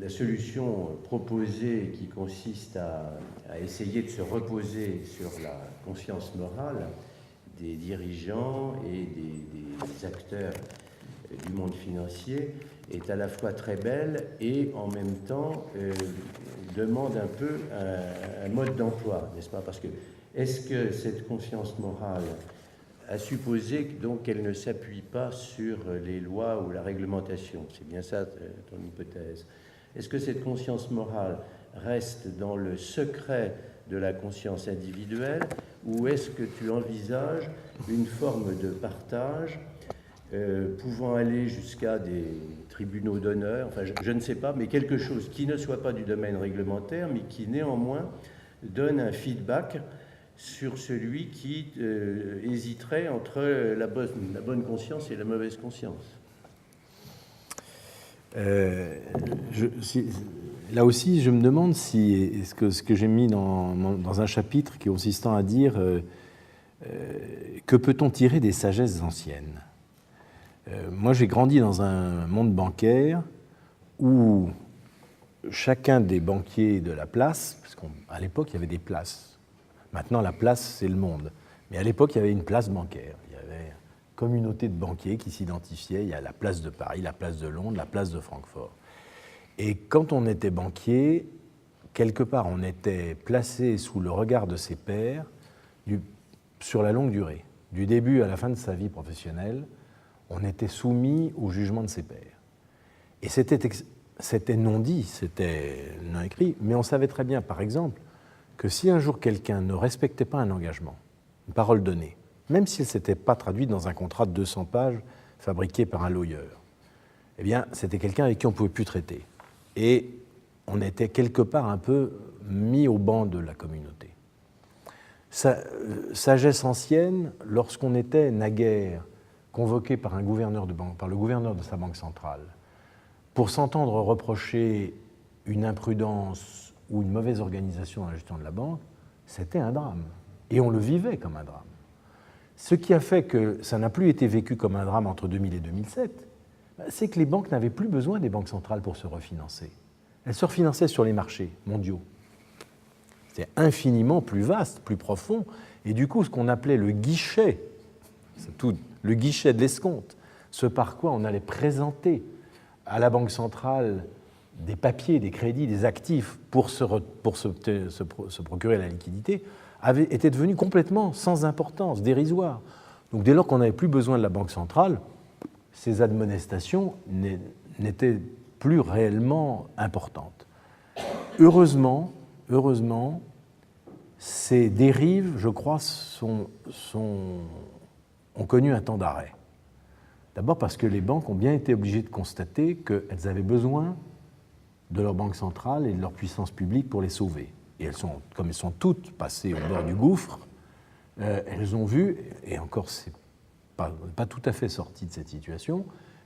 solution proposée qui consiste à essayer de se reposer sur la conscience morale des dirigeants et des acteurs du monde financier est à la fois très belle et en même temps demande un peu un mode d'emploi, n'est-ce pas? Parce que est-ce que cette conscience morale a supposé donc qu'elle ne s'appuie pas sur les lois ou la réglementation? C'est bien ça ton hypothèse. Est-ce que cette conscience morale reste dans le secret de la conscience individuelle ou est-ce que tu envisages une forme de partage pouvant aller jusqu'à des tribunaux d'honneur, enfin je ne sais pas, mais quelque chose qui ne soit pas du domaine réglementaire, mais qui néanmoins donne un feedback sur celui qui hésiterait entre la bonne conscience et la mauvaise conscience? Là aussi, je me demande si ce que j'ai mis dans un chapitre qui consistant à dire que peut-on tirer des sagesses anciennes. Moi, j'ai grandi dans un monde bancaire où chacun des banquiers de la place, parce qu'à l'époque, il y avait des places. Maintenant, la place, c'est le monde. Mais à l'époque, il y avait une place bancaire. Il y avait une communauté de banquiers qui s'identifiaient. Il y a la place de Paris, la place de Londres, la place de Francfort. Et quand on était banquier, quelque part, on était placé sous le regard de ses pairs sur la longue durée. Du début à la fin de sa vie professionnelle, on était soumis au jugement de ses pairs. Et c'était non dit, c'était non écrit, mais on savait très bien, par exemple, que si un jour quelqu'un ne respectait pas un engagement, une parole donnée, même si elle ne s'était pas traduite dans un contrat de 200 pages fabriqué par un lawyer, eh bien, c'était quelqu'un avec qui on ne pouvait plus traiter. Et on était quelque part un peu mis au banc de la communauté. Sagesse ancienne, lorsqu'on était naguère convoqué par un gouverneur de banque, par le gouverneur de sa banque centrale, pour s'entendre reprocher une imprudence ou une mauvaise organisation dans la gestion de la banque, c'était un drame. Et on le vivait comme un drame. Ce qui a fait que ça n'a plus été vécu comme un drame entre 2000 et 2007, c'est que les banques n'avaient plus besoin des banques centrales pour se refinancer. Elles se refinançaient sur les marchés mondiaux. C'était infiniment plus vaste, plus profond, et du coup, ce qu'on appelait le guichet, le guichet de l'escompte, ce par quoi on allait présenter à la Banque centrale des papiers, des crédits, des actifs pour se procurer la liquidité, était devenu complètement sans importance, dérisoire. Donc dès lors qu'on n'avait plus besoin de la Banque centrale, ces admonestations n'étaient plus réellement importantes. Heureusement, ces dérives, je crois, ont connu un temps d'arrêt. D'abord parce que les banques ont bien été obligées de constater qu'elles avaient besoin de leur banque centrale et de leur puissance publique pour les sauver. Et comme elles sont toutes passées au bord du gouffre, elles ont vu, et encore c'est pas tout à fait sorti de cette situation,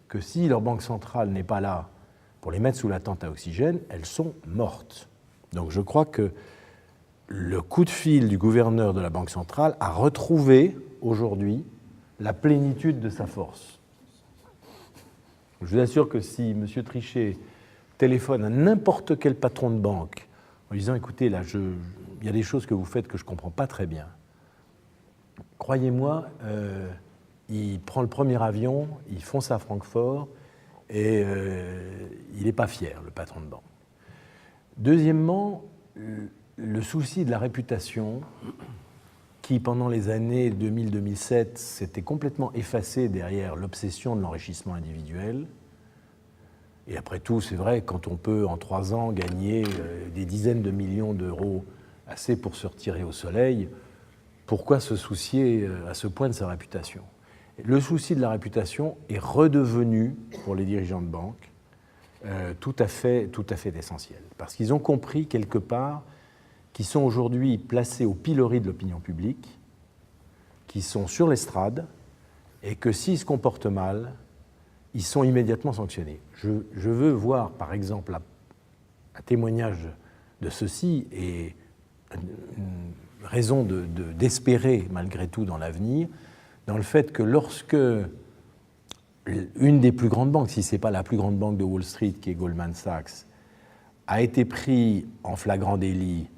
que si leur banque centrale n'est pas là pour les mettre sous la tente à oxygène, elles sont mortes. Donc je crois que le coup de fil du gouverneur de la Banque centrale a retrouvé aujourd'hui la plénitude de sa force. Je vous assure que si M. Trichet téléphone à n'importe quel patron de banque en disant « Écoutez, là, il y a des choses que vous faites que je ne comprends pas très bien », croyez-moi, il prend le premier avion, il fonce à Francfort et il n'est pas fier, le patron de banque. Deuxièmement, le souci de la réputation qui, pendant les années 2000-2007, s'était complètement effacé derrière l'obsession de l'enrichissement individuel. Et après tout, c'est vrai, quand on peut, en 3 ans, gagner des dizaines de millions d'euros, assez pour se retirer au soleil, pourquoi se soucier à ce point de sa réputation ? Le souci de la réputation est redevenu, pour les dirigeants de banque, tout à fait essentiel. Parce qu'ils ont compris, quelque part, qu'ils sont aujourd'hui placés au pilori de l'opinion publique, qui sont sur l'estrade, et que s'ils se comportent mal, ils sont immédiatement sanctionnés. Je veux voir, par exemple, un témoignage de ceci et une raison d'espérer, malgré tout, dans l'avenir, dans le fait que lorsque une des plus grandes banques, si ce n'est pas la plus grande banque de Wall Street, qui est Goldman Sachs, a été pris en flagrant délit,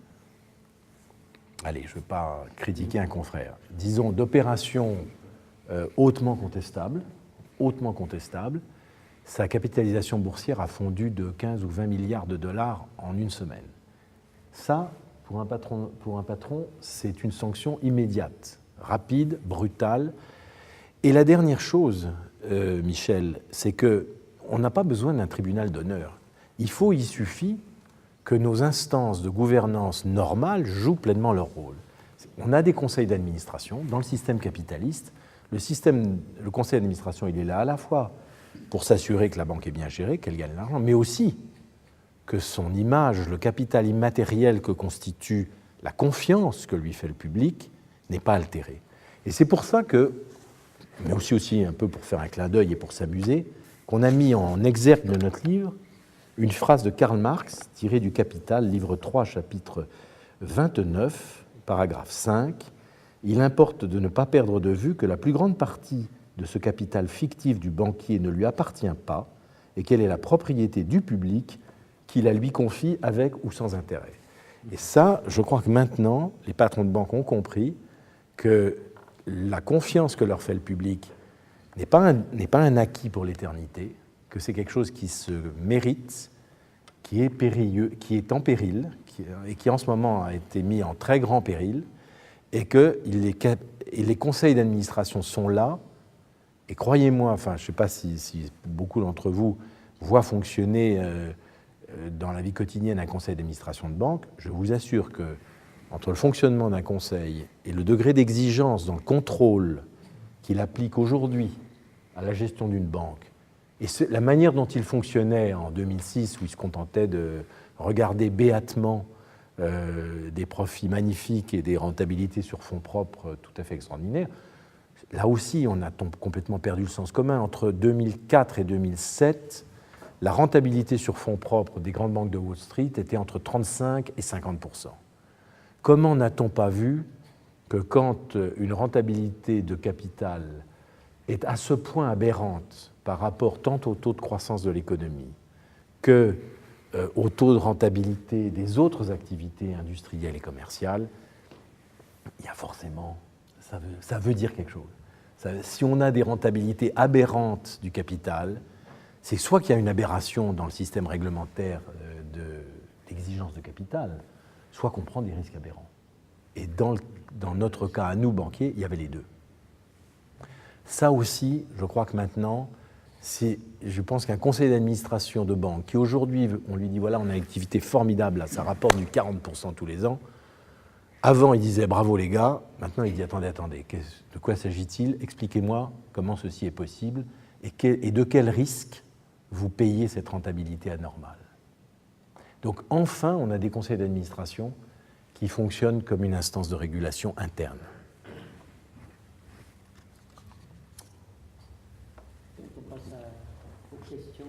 allez, je ne veux pas critiquer un confrère, disons d'opérations hautement contestables, sa capitalisation boursière a fondu de 15 ou 20 milliards de dollars en une semaine. Ça, pour un patron, c'est une sanction immédiate, rapide, brutale. Et la dernière chose, Michel, c'est qu'on n'a pas besoin d'un tribunal d'honneur. Il suffit que nos instances de gouvernance normales jouent pleinement leur rôle. On a des conseils d'administration dans le système capitaliste. Le conseil d'administration, il est là à la fois pour s'assurer que la banque est bien gérée, qu'elle gagne de l'argent, mais aussi que son image, le capital immatériel que constitue la confiance que lui fait le public, n'est pas altéré. Et c'est pour ça que, mais aussi un peu pour faire un clin d'œil et pour s'amuser, qu'on a mis en exergue de notre livre une phrase de Karl Marx tirée du Capital, livre 3, chapitre 29, paragraphe 5. Il importe de ne pas perdre de vue que la plus grande partie de ce capital fictif du banquier ne lui appartient pas et qu'elle est la propriété du public qui la lui confie avec ou sans intérêt. Et ça, je crois que maintenant, les patrons de banque ont compris que la confiance que leur fait le public n'est pas un acquis pour l'éternité, que c'est quelque chose qui se mérite, qui est périlleux, qui est en péril, et qui en ce moment a été mis en très grand péril, et que les conseils d'administration sont là, et croyez-moi, enfin, je ne sais pas si beaucoup d'entre vous voient fonctionner dans la vie quotidienne un conseil d'administration de banque, je vous assure que entre le fonctionnement d'un conseil et le degré d'exigence dans le contrôle qu'il applique aujourd'hui à la gestion d'une banque, et la manière dont il fonctionnait en 2006, où il se contentait de regarder béatement des profits magnifiques et des rentabilités sur fonds propres tout à fait extraordinaires, là aussi on a complètement perdu le sens commun. Entre 2004 et 2007, la rentabilité sur fonds propres des grandes banques de Wall Street était entre 35 et 50%. Comment n'a-t-on pas vu que quand une rentabilité de capital est à ce point aberrante par rapport tant au taux de croissance de l'économie que au taux de rentabilité des autres activités industrielles et commerciales, il y a forcément, ça veut dire quelque chose. Si on a des rentabilités aberrantes du capital, c'est soit qu'il y a une aberration dans le système réglementaire d'exigence de capital, soit qu'on prend des risques aberrants. Et dans notre cas, à nous, banquiers, il y avait les deux. Ça aussi, je crois que maintenant, je pense qu'un conseil d'administration de banque qui aujourd'hui, on lui dit voilà, on a une activité formidable, là, ça rapporte du 40% tous les ans. Avant, il disait bravo les gars. Maintenant, il dit attendez, de quoi s'agit-il? Expliquez-moi comment ceci est possible et de quel risque vous payez cette rentabilité anormale. Donc enfin, on a des conseils d'administration qui fonctionnent comme une instance de régulation interne. On passe aux questions.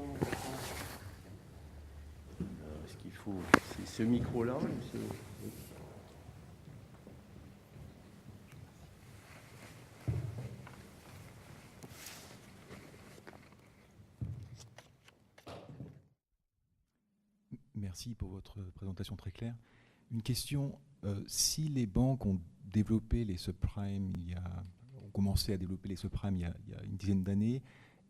Est-ce qu'il faut ce micro-là Merci pour votre présentation très claire. Une question, si les banques ont développé les subprimes, ont commencé à développer les subprimes il y a une dizaine d'années,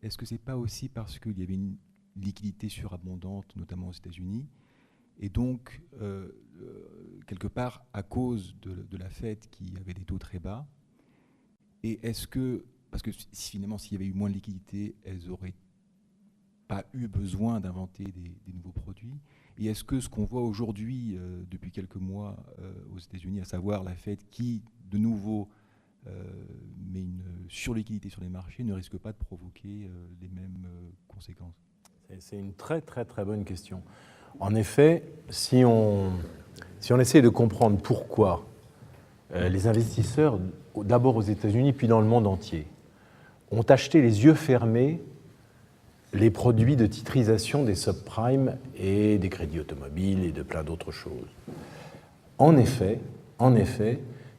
est-ce que ce n'est pas aussi parce qu'il y avait une liquidité surabondante, notamment aux États-Unis, et donc, quelque part, à cause de la Fed qui avait des taux très bas, et est-ce que, parce que finalement, s'il y avait eu moins de liquidité, elles n'auraient pas eu besoin d'inventer des nouveaux produits. Et est-ce que ce qu'on voit aujourd'hui, depuis quelques mois aux États-Unis, à savoir la Fed qui, de nouveau, met une surliquidité sur les marchés, ne risque pas de provoquer les mêmes conséquences? C'est une très très très bonne question. En effet, si on essaie de comprendre pourquoi les investisseurs, d'abord aux États-Unis puis dans le monde entier, ont acheté les yeux fermés les produits de titrisation des subprimes et des crédits automobiles et de plein d'autres choses. En effet,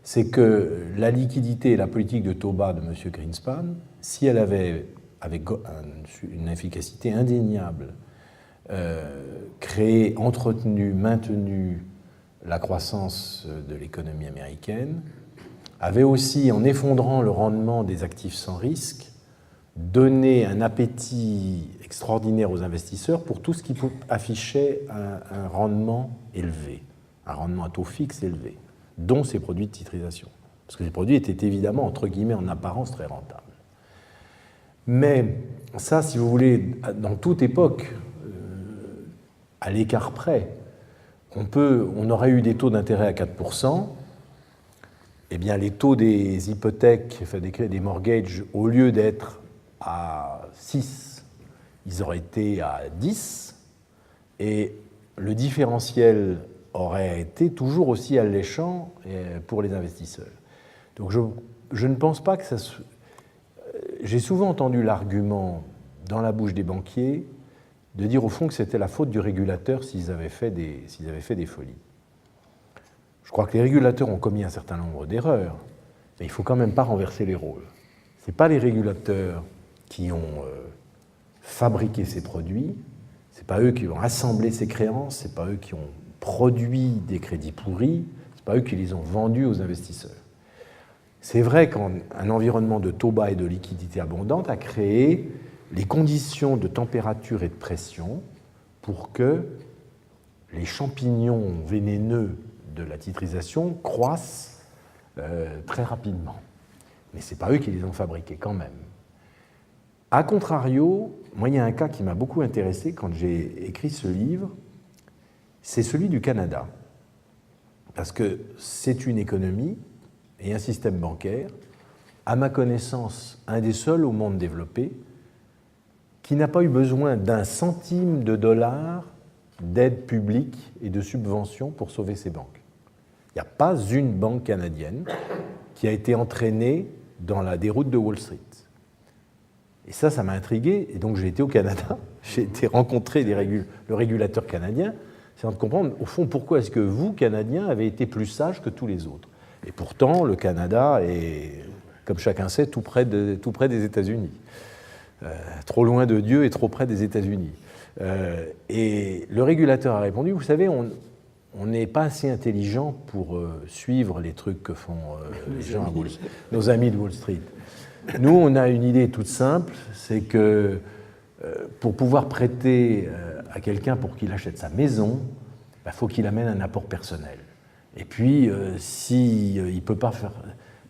c'est que la liquidité et la politique de taux bas de M. Greenspan, si elle avait, avec une efficacité indéniable, créé, entretenu, maintenu la croissance de l'économie américaine, avait aussi, en effondrant le rendement des actifs sans risque, donné un appétit extraordinaire aux investisseurs pour tout ce qui affichait un rendement élevé, un rendement à taux fixe élevé, dont ces produits de titrisation. Parce que ces produits étaient évidemment, entre guillemets, en apparence très rentables. Mais ça, si vous voulez, dans toute époque, à l'écart près, on aurait eu des taux d'intérêt à 4%, eh bien les taux des hypothèques, enfin des mortgages, au lieu d'être à 6, ils auraient été à 10, et le différentiel aurait été toujours aussi alléchant pour les investisseurs. Donc je ne pense pas que ça... J'ai souvent entendu l'argument dans la bouche des banquiers de dire au fond que c'était la faute du régulateur s'ils avaient fait des folies. Je crois que les régulateurs ont commis un certain nombre d'erreurs, mais il ne faut quand même pas renverser les rôles. Ce n'est pas les régulateurs qui ont fabriqué ces produits, ce n'est pas eux qui ont assemblé ces créances, ce n'est pas eux qui ont produit des crédits pourris, ce n'est pas eux qui les ont vendus aux investisseurs. C'est vrai qu'un environnement de taux bas et de liquidité abondante a créé les conditions de température et de pression pour que les champignons vénéneux de la titrisation croissent très rapidement. Mais ce n'est pas eux qui les ont fabriqués quand même. A contrario, moi, il y a un cas qui m'a beaucoup intéressé quand j'ai écrit ce livre, c'est celui du Canada. Parce que c'est une économie et un système bancaire, à ma connaissance, un des seuls au monde développé, qui n'a pas eu besoin d'un centime de dollar d'aide publique et de subvention pour sauver ses banques. Il n'y a pas une banque canadienne qui a été entraînée dans la déroute de Wall Street. Et ça m'a intrigué, et donc j'ai été au Canada, j'ai été rencontrer le régulateur canadien, c'est de comprendre, au fond, pourquoi est-ce que vous, Canadiens, avez été plus sages que tous les autres. Et pourtant, le Canada est, comme chacun sait, tout près des États-Unis. Trop loin de Dieu et trop près des États-Unis. Et le régulateur a répondu, vous savez, on n'est pas assez intelligent pour suivre les trucs que font les gens à Wall Street, nos amis de Wall Street. Nous, on a une idée toute simple, c'est que pour pouvoir prêter à quelqu'un pour qu'il achète sa maison, il faut qu'il amène un apport personnel. Et puis, il peut pas faire...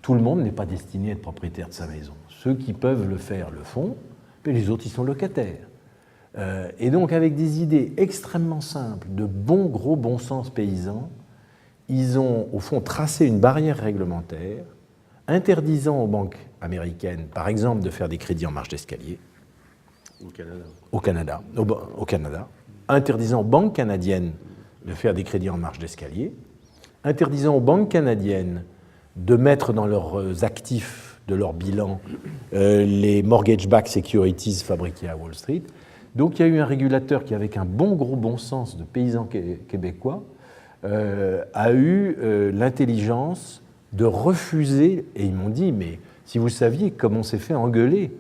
Tout le monde n'est pas destiné à être propriétaire de sa maison. Ceux qui peuvent le faire le font, mais les autres, ils sont locataires. Et donc, avec des idées extrêmement simples, de gros bon sens paysan, ils ont, au fond, tracé une barrière réglementaire interdisant aux banques américaines, par exemple, de faire des crédits en marge d'escalier. Au Canada, interdisant aux banques canadiennes de faire des crédits en marge d'escalier, interdisant aux banques canadiennes de mettre dans leurs actifs de leur bilan les mortgage-backed securities fabriqués à Wall Street. Donc il y a eu un régulateur qui, avec un gros bon sens de paysan québécois, a eu l'intelligence de refuser, et ils m'ont dit, mais si vous saviez comme on s'est fait engueuler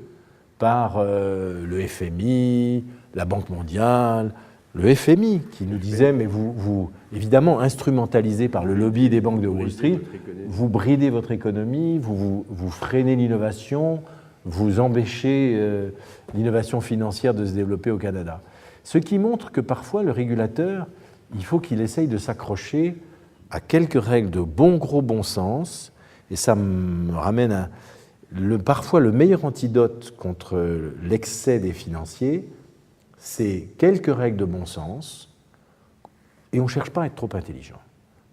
par le FMI, la Banque mondiale, le FMI, qui nous disait, mais vous évidemment, instrumentalisé par le lobby des banques de Wall Street, vous bridez votre économie, vous freinez l'innovation, vous empêchez l'innovation financière de se développer au Canada. Ce qui montre que parfois, le régulateur, il faut qu'il essaye de s'accrocher à quelques règles de gros bon sens, et ça me ramène à... Parfois, le meilleur antidote contre l'excès des financiers, c'est quelques règles de bon sens, et on ne cherche pas à être trop intelligent.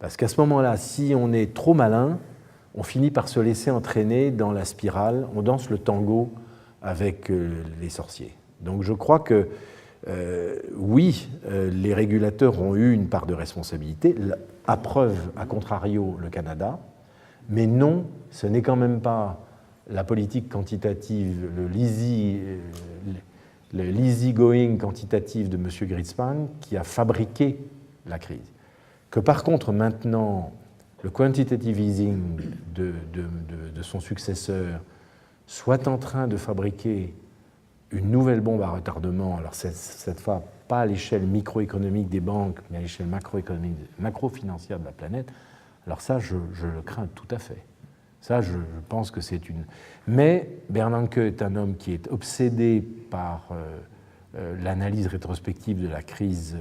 Parce qu'à ce moment-là, si on est trop malin, on finit par se laisser entraîner dans la spirale, on danse le tango avec les sorciers. Donc je crois que, oui, les régulateurs ont eu une part de responsabilité, à preuve, à contrario, le Canada, mais non, ce n'est quand même pas la politique quantitative, l'easy-going quantitative de M. Greenspan qui a fabriqué la crise. Que par contre, maintenant, le quantitative easing de son successeur soit en train de fabriquer une nouvelle bombe à retardement, alors cette fois pas à l'échelle microéconomique des banques, mais à l'échelle macro-financière de la planète, alors ça, je le crains tout à fait. Ça, je pense que c'est une... Mais Bernanke est un homme qui est obsédé par l'analyse rétrospective de la crise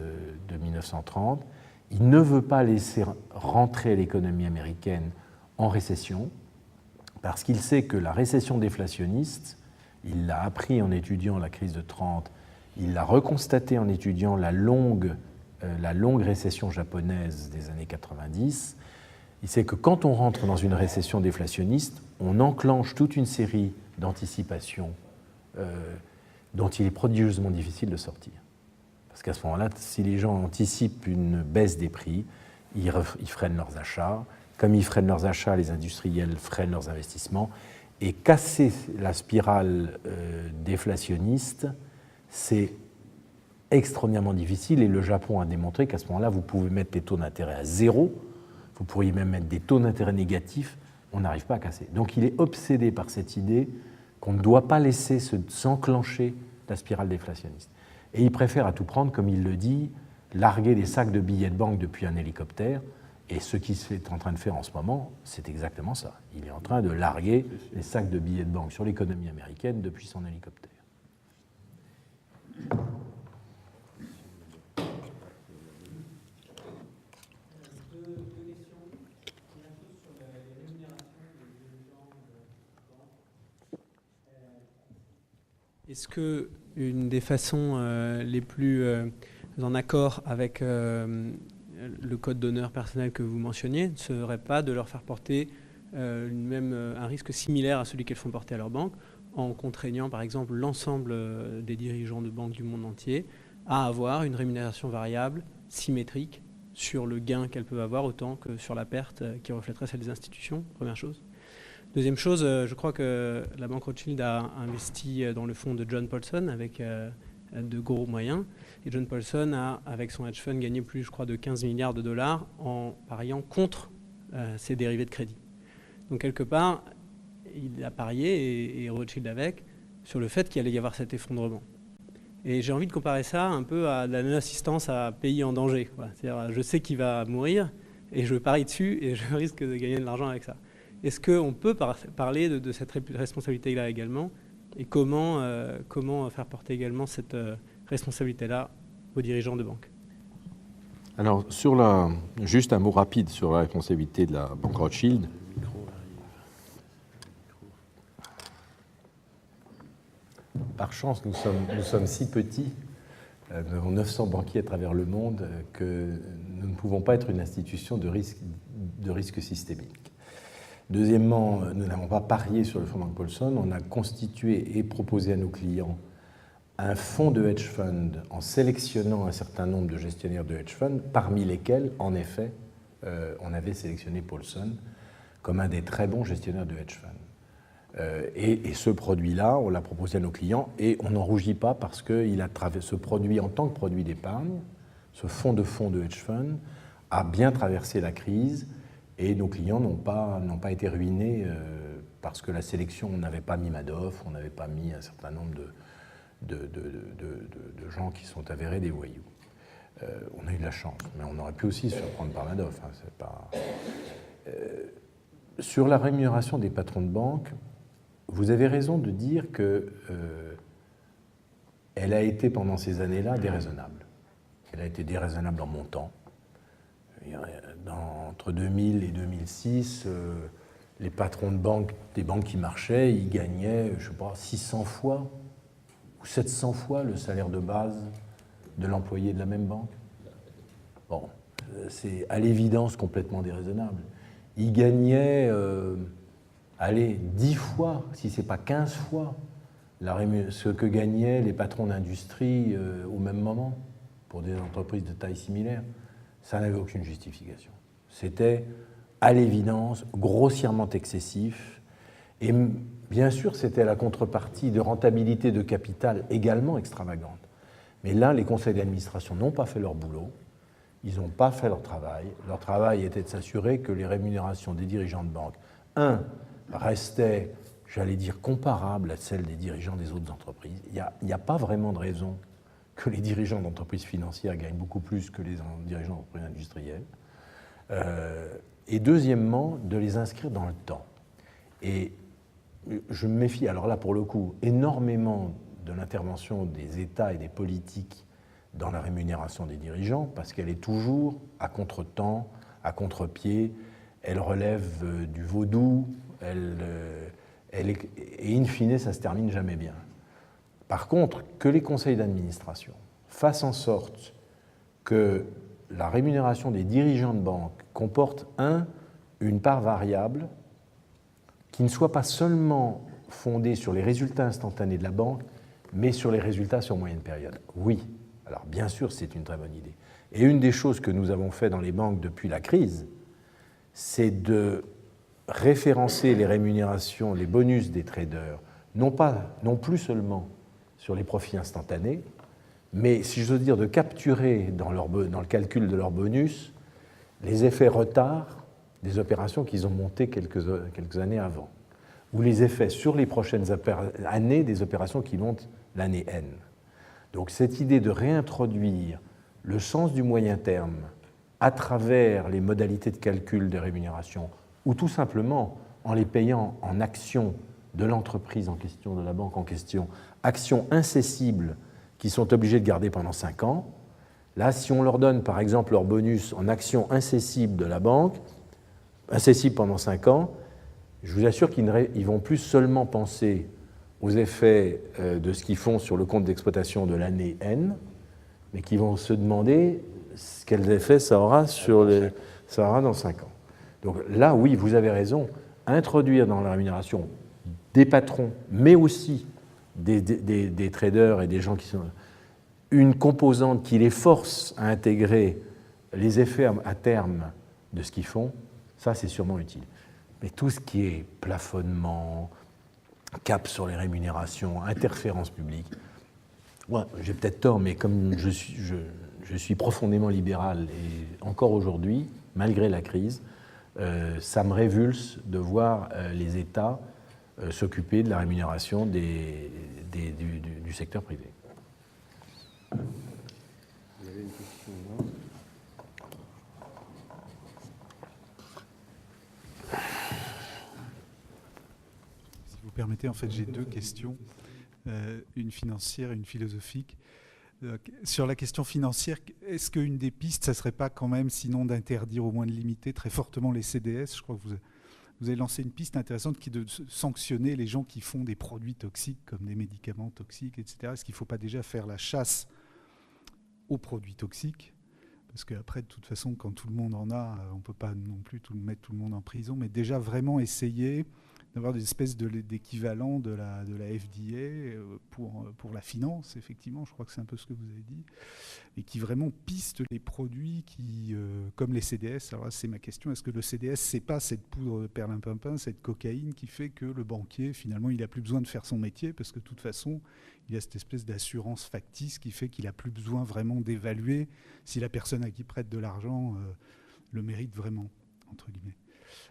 de 1930. Il ne veut pas laisser rentrer l'économie américaine en récession, parce qu'il sait que la récession déflationniste, il l'a appris en étudiant la crise de 30, il l'a reconstaté en étudiant la longue récession japonaise des années 90. Il sait que quand on rentre dans une récession déflationniste, on enclenche toute une série d'anticipations dont il est prodigieusement difficile de sortir. Parce qu'à ce moment-là, si les gens anticipent une baisse des prix, ils freinent leurs achats. Comme ils freinent leurs achats, les industriels freinent leurs investissements. Et casser la spirale déflationniste, c'est extraordinairement difficile. Et le Japon a démontré qu'à ce moment-là, vous pouvez mettre les taux d'intérêt à zéro. Vous pourriez même mettre des taux d'intérêt négatifs. On n'arrive pas à casser. Donc il est obsédé par cette idée qu'on ne doit pas laisser s'enclencher la spirale déflationniste. Et il préfère à tout prendre, comme il le dit, larguer des sacs de billets de banque depuis un hélicoptère. Et ce qu'il est en train de faire en ce moment, c'est exactement ça. Il est en train de larguer les sacs de billets de banque sur l'économie américaine depuis son hélicoptère. Est-ce que une des façons les plus en accord avec le code d'honneur personnel que vous mentionniez ne serait pas de leur faire porter un risque similaire à celui qu'elles font porter à leur banque, en contraignant par exemple l'ensemble des dirigeants de banques du monde entier à avoir une rémunération variable symétrique sur le gain qu'elles peuvent avoir autant que sur la perte qui reflèterait celle des institutions, première chose. Deuxième chose, je crois que la banque Rothschild a investi dans le fonds de John Paulson avec de gros moyens. Et John Paulson a, avec son hedge fund, gagné plus, je crois, de 15 milliards de dollars en pariant contre ces dérivés de crédit. Donc, quelque part, il a parié, et Rothschild avec, sur le fait qu'il allait y avoir cet effondrement. Et j'ai envie de comparer ça un peu à la non-assistance à pays en danger. C'est-à-dire, je sais qu'il va mourir, et je parie dessus, et je risque de gagner de l'argent avec ça. Est-ce qu'on peut parler de cette responsabilité-là également, et comment faire porter également cette responsabilité-là aux dirigeants de banque? Alors, juste un mot rapide sur la responsabilité de la banque Rothschild. Par chance, nous sommes si petits, nous avons 900 banquiers à travers le monde, que nous ne pouvons pas être une institution de risque systémique. Deuxièmement, nous n'avons pas parié sur le fonds Banque Paulson, on a constitué et proposé à nos clients un fonds de hedge fund en sélectionnant un certain nombre de gestionnaires de hedge fund, parmi lesquels, en effet, on avait sélectionné Paulson comme un des très bons gestionnaires de hedge fund. Et ce produit-là, on l'a proposé à nos clients et on n'en rougit pas parce que ce produit, en tant que produit d'épargne, ce fonds de hedge fund, a bien traversé la crise et nos clients n'ont pas été ruinés parce que la sélection, on n'avait pas mis Madoff, on n'avait pas mis un certain nombre de gens qui sont avérés des voyous. On a eu de la chance, mais on aurait pu aussi se faire prendre par Madoff. Sur la rémunération des patrons de banque, vous avez raison de dire qu'elle a été pendant ces années-là déraisonnable. Elle a été déraisonnable en montant. Entre 2000 et 2006, les patrons de banque, des banques qui marchaient, ils gagnaient, je ne sais pas, 600 fois ou 700 fois le salaire de base de l'employé de la même banque. Bon, c'est à l'évidence complètement déraisonnable. Ils gagnaient... 10 fois, si ce n'est pas 15 fois, ce que gagnaient les patrons d'industrie au même moment, pour des entreprises de taille similaire. Ça n'avait aucune justification. C'était, à l'évidence, grossièrement excessif. Et bien sûr, c'était la contrepartie de rentabilité de capital également extravagante. Mais là, les conseils d'administration n'ont pas fait leur boulot. Ils n'ont pas fait leur travail. Leur travail était de s'assurer que les rémunérations des dirigeants de banque, restaient, j'allais dire, comparables à celles des dirigeants des autres entreprises. Il n'y a pas vraiment de raison que les dirigeants d'entreprises financières gagnent beaucoup plus que les dirigeants d'entreprises industrielles. Et deuxièmement, de les inscrire dans le temps. Et je me méfie, alors là, pour le coup, énormément de l'intervention des États et des politiques dans la rémunération des dirigeants, parce qu'elle est toujours à contre-temps, à contre-pied, elle relève du vaudou, et in fine, ça ne se termine jamais bien. Par contre, que les conseils d'administration fassent en sorte que la rémunération des dirigeants de banque comporte une part variable qui ne soit pas seulement fondée sur les résultats instantanés de la banque, mais sur les résultats sur moyenne période. Oui, alors bien sûr, c'est une très bonne idée. Et une des choses que nous avons fait dans les banques depuis la crise, c'est de référencer les rémunérations, les bonus des traders, non plus seulement sur les profits instantanés, mais, si je veux dire, de capturer dans le calcul de leur bonus les effets retard des opérations qu'ils ont montées quelques années avant, ou les effets sur les prochaines années des opérations qui montent l'année N. Donc cette idée de réintroduire le sens du moyen terme à travers les modalités de calcul des rémunérations, ou tout simplement en les payant en actions de l'entreprise en question, de la banque en question, actions incessibles qu'ils sont obligés de garder pendant 5 ans. Là, si on leur donne par exemple leur bonus en actions incessibles de la banque, incessibles pendant 5 ans, je vous assure qu'ils ne vont plus seulement penser aux effets de ce qu'ils font sur le compte d'exploitation de l'année N, mais qu'ils vont se demander quels effets ça aura dans 5 ans. Donc là, oui, vous avez raison, introduire dans la rémunération des patrons, mais aussi des traders et des gens qui sont une composante qui les force à intégrer les effets à terme de ce qu'ils font, ça c'est sûrement utile. Mais tout ce qui est plafonnement, cap sur les rémunérations, interférence publique, Ouais, j'ai peut-être tort, mais comme je suis profondément libéral, et encore aujourd'hui, malgré la crise, ça me révulse de voir les États s'occuper de la rémunération du secteur privé. Il y avait une question là. Si vous permettez, en fait, j'ai deux questions, une financière et une philosophique. Sur la question financière, est-ce qu'une des pistes, ça ne serait pas quand même, sinon d'interdire, au moins de limiter très fortement les CDS? Je crois que vous avez lancé une piste intéressante qui est de sanctionner les gens qui font des produits toxiques, comme des médicaments toxiques, etc. Est-ce qu'il ne faut pas déjà faire la chasse aux produits toxiques? Parce qu'après, de toute façon, quand tout le monde en a, on ne peut pas non plus mettre tout le monde en prison, mais déjà vraiment essayer d'avoir des espèces d'équivalent de la FDA pour la finance, effectivement, je crois que c'est un peu ce que vous avez dit, et qui vraiment piste les produits qui, comme les CDS. Alors là, c'est ma question, est-ce que le CDS, c'est pas cette poudre de perlimpinpin, cette cocaïne qui fait que le banquier, finalement, il n'a plus besoin de faire son métier, parce que de toute façon, il y a cette espèce d'assurance factice qui fait qu'il n'a plus besoin vraiment d'évaluer si la personne à qui prête de l'argent le mérite vraiment, entre guillemets.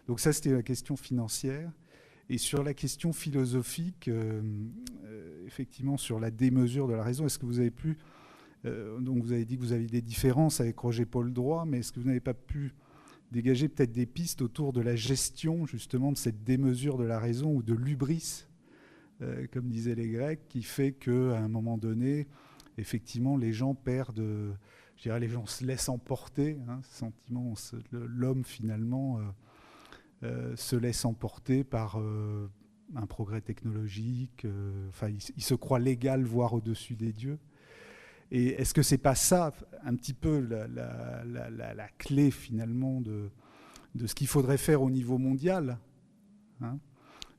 Donc ça, c'était la question financière. Et sur la question philosophique, effectivement, sur la démesure de la raison, est-ce que vous avez pu... donc vous avez dit que vous aviez des différences avec Roger Paul Droit, mais est-ce que vous n'avez pas pu dégager peut-être des pistes autour de la gestion, justement, de cette démesure de la raison ou de l'hubris, comme disaient les Grecs, qui fait qu'à un moment donné, effectivement, les gens perdent... je dirais, les gens se laissent emporter, hein, ce sentiment, l'homme, finalement... se laisse emporter par un progrès technologique, il se croit légal, voire au-dessus des dieux. Et est-ce que c'est pas ça, un petit peu, la clé, finalement, de ce qu'il faudrait faire au niveau mondial, hein,